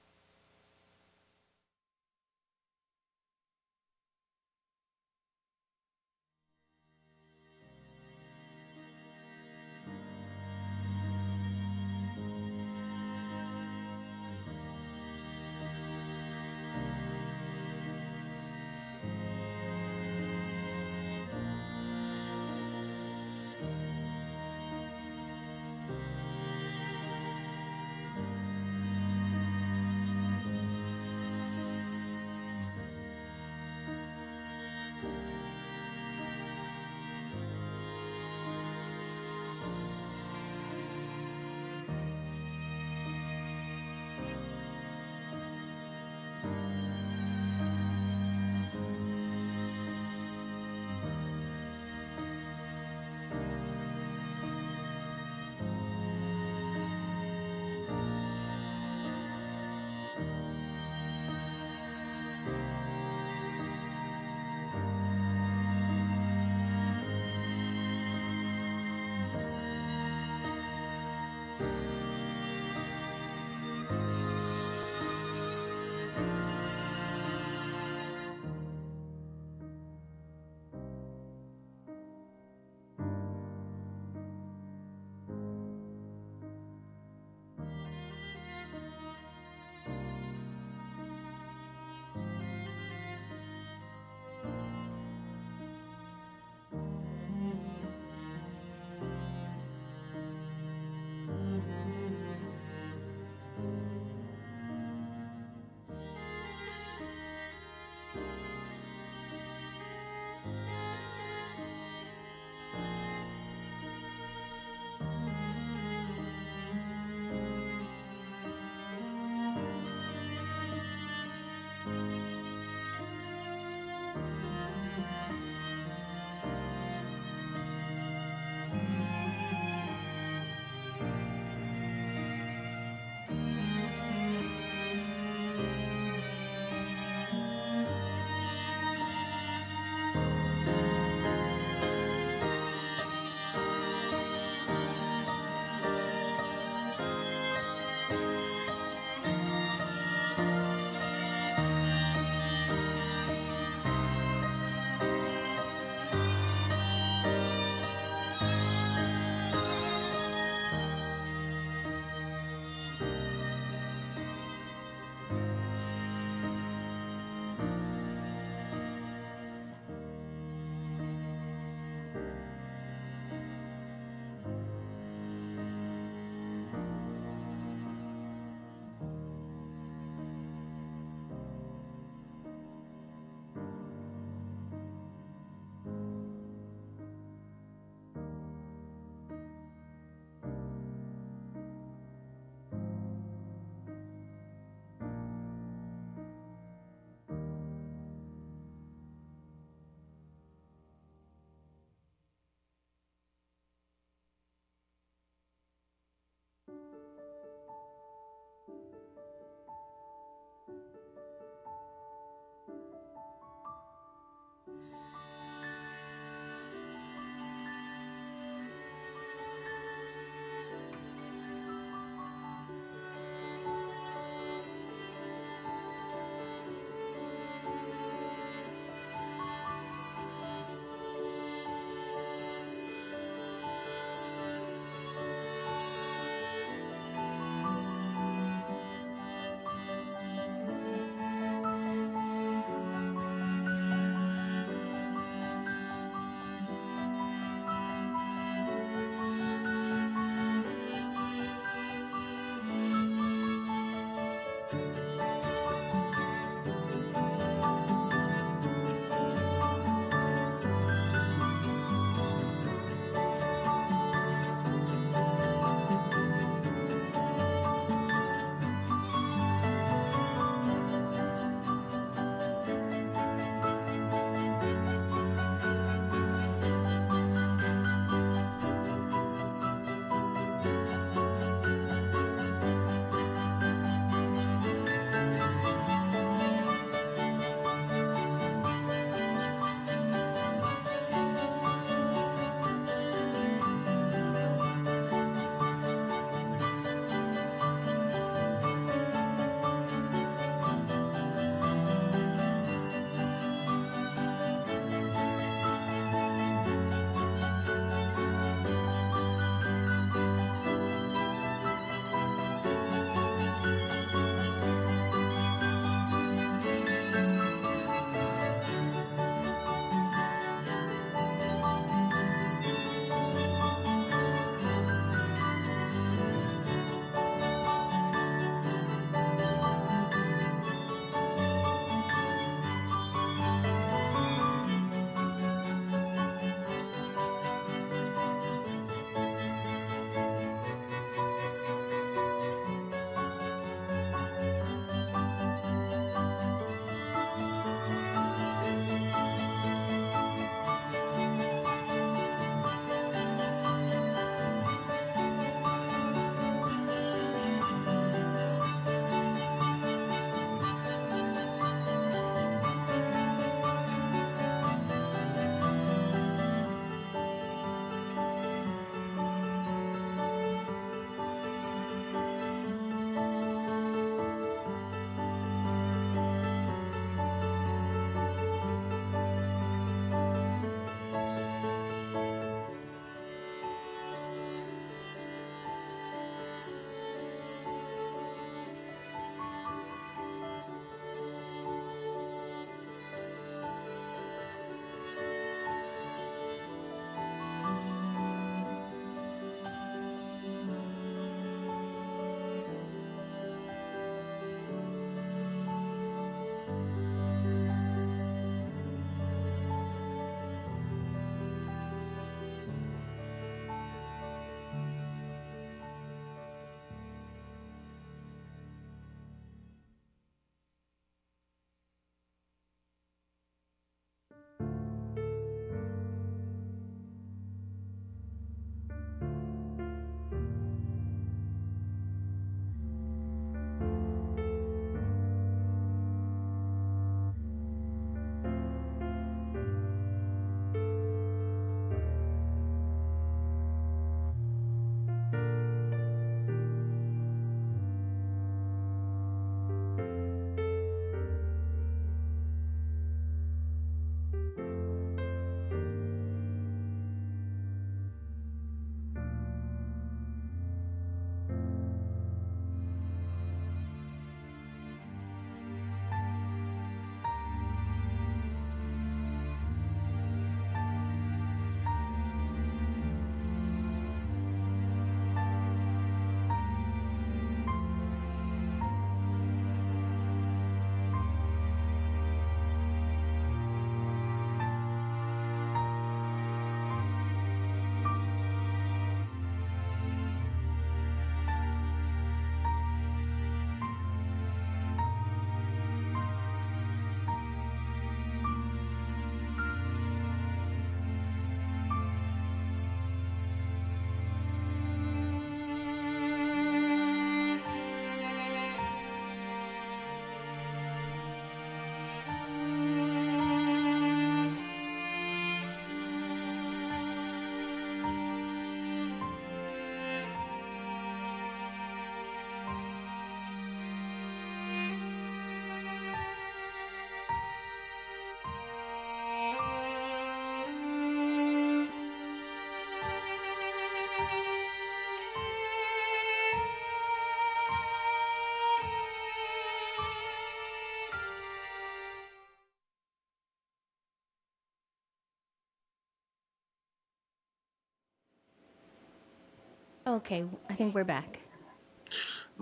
J: Okay, I think we're back.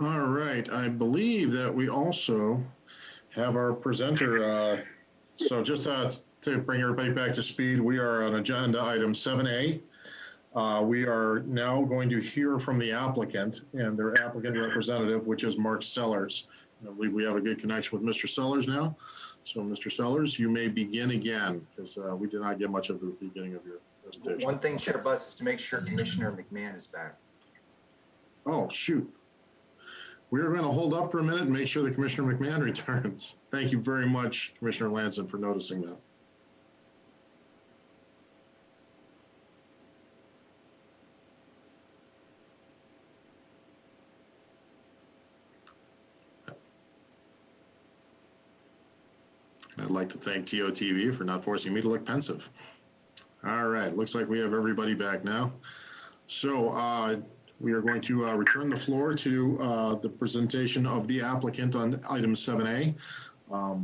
C: All right, I believe that we also have our presenter. So just to bring everybody back to speed, we are on agenda item 7A. We are now going to hear from the applicant and their applicant representative, which is Mark Sellers. I believe we have a good connection with Mr. Sellers now. So Mr. Sellers, you may begin again, because we did not get much of the beginning of your presentation.
B: One thing, Chair Buss, is to make sure Commissioner McMahon is back.
C: Oh, shoot. We're going to hold up for a minute and make sure that Commissioner McMahon returns. Thank you very much, Commissioner Lanson, for noticing that. I'd like to thank TOTV for not forcing me to look pensive. All right, looks like we have everybody back now. So we are going to return the floor to the presentation of the applicant on item 7A.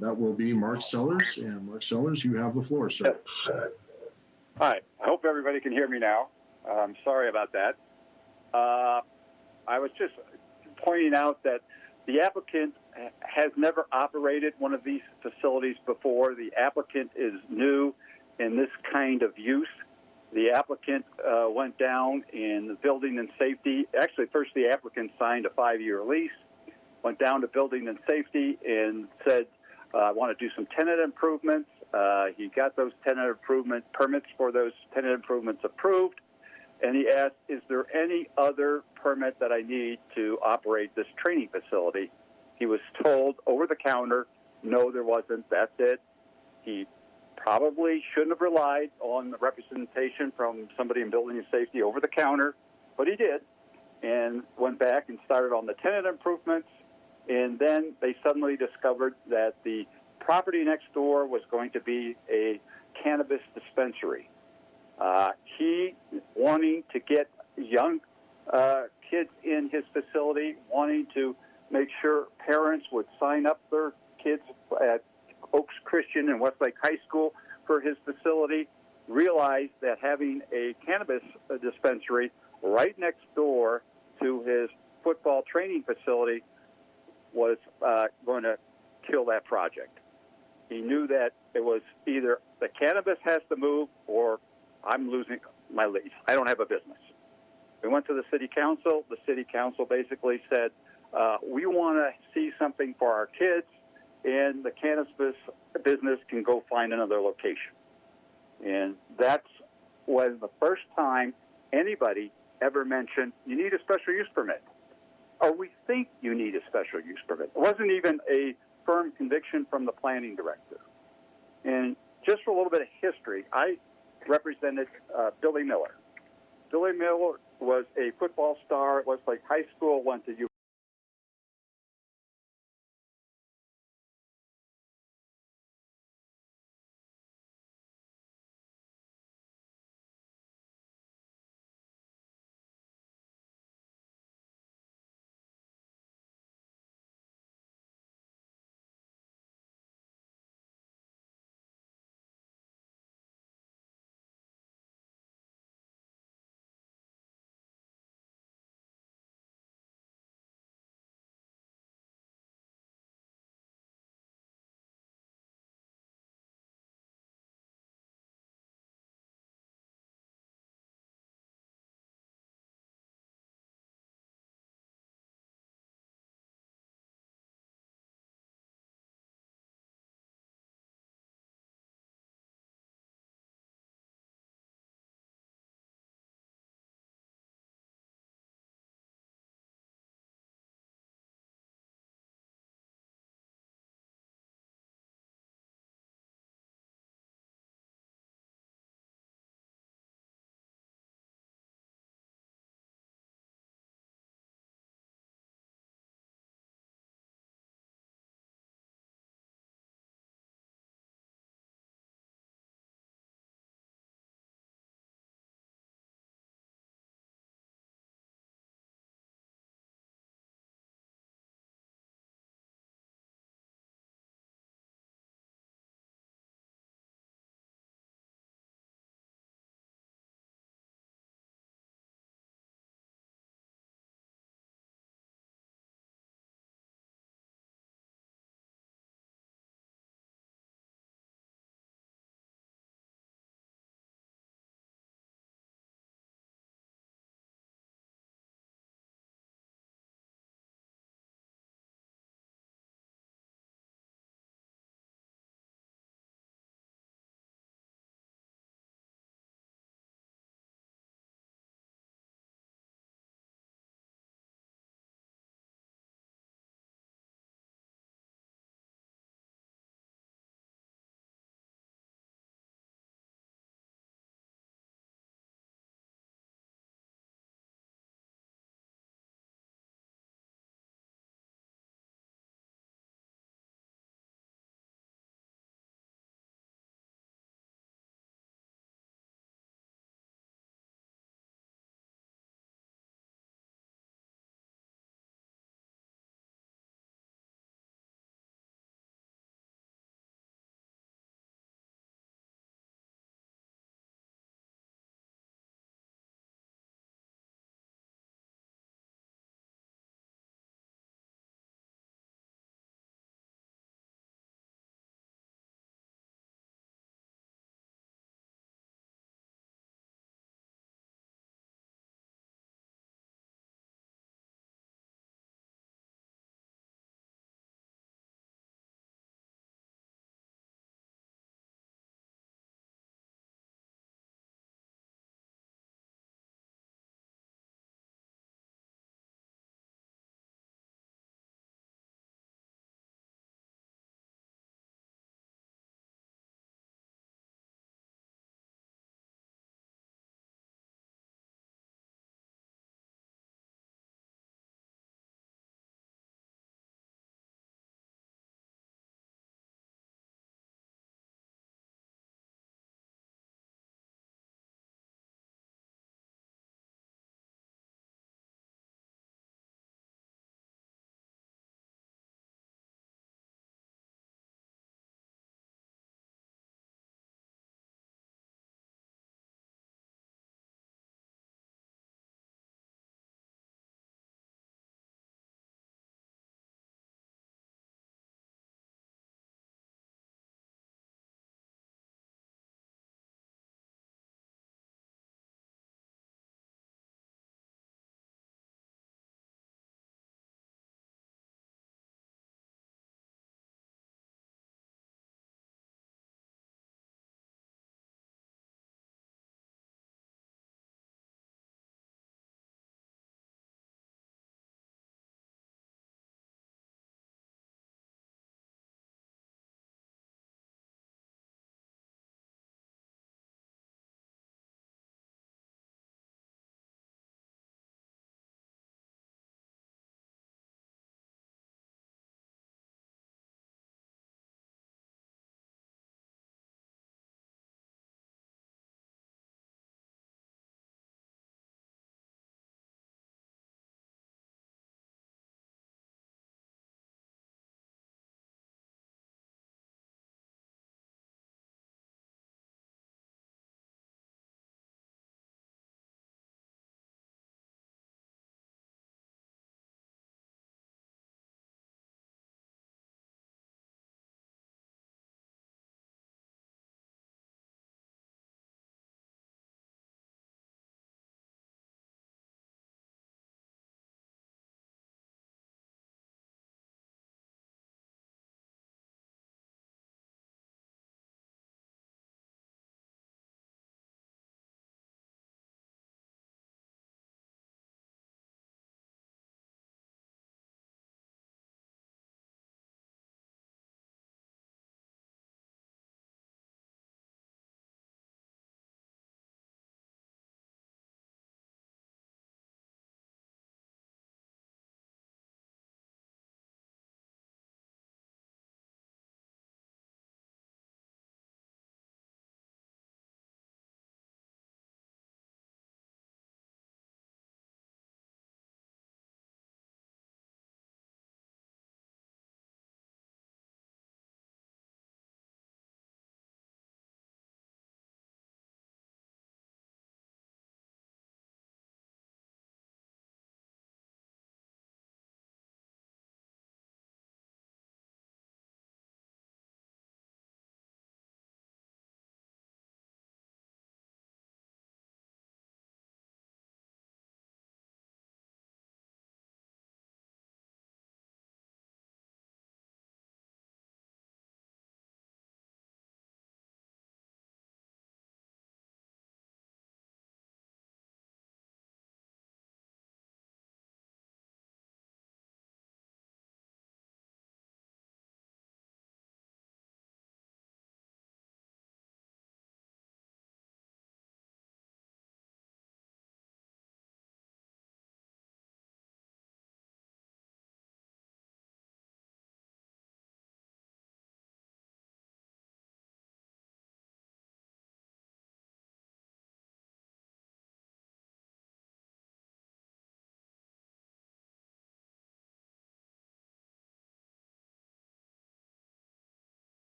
C: That will be Mark Sellers. And Mark Sellers, you have the floor, sir.
R: Hi, I hope everybody can hear me now. I'm sorry about that. I was just pointing out that the applicant has never operated one of these facilities before. The applicant is new in this kind of use. The applicant went down in the building and safety. Actually, first the applicant signed a 5-year lease, went down to building and safety and said, I want to do some tenant improvements. He got those tenant improvement permits for those tenant improvements approved. And he asked, is there any other permit that I need to operate this training facility? He was told over the counter, no, there wasn't. That's it. He probably shouldn't have relied on the representation from somebody in building and safety over the counter, but he did, and went back and started on the tenant improvements. And then they suddenly discovered that the property next door was going to be a cannabis dispensary. He, wanting to get young kids in his facility, wanting to make sure parents would sign up their kids at Oaks Christian and Westlake High School for his facility, realized that having a cannabis dispensary right next door to his football training facility was going to kill that project. He knew that it was either the cannabis has to move or I'm losing my lease. I don't have a business. We went to the city council. The city council basically said, we want to see something for our kids, and the cannabis business can go find another location. And that's was the first time anybody ever mentioned you need a special use permit, or we think you need a special use permit. It wasn't even a firm conviction from the planning director. And just for a little bit of history, I represented Billy Miller. Billy Miller was a football star at Westlake High School, went to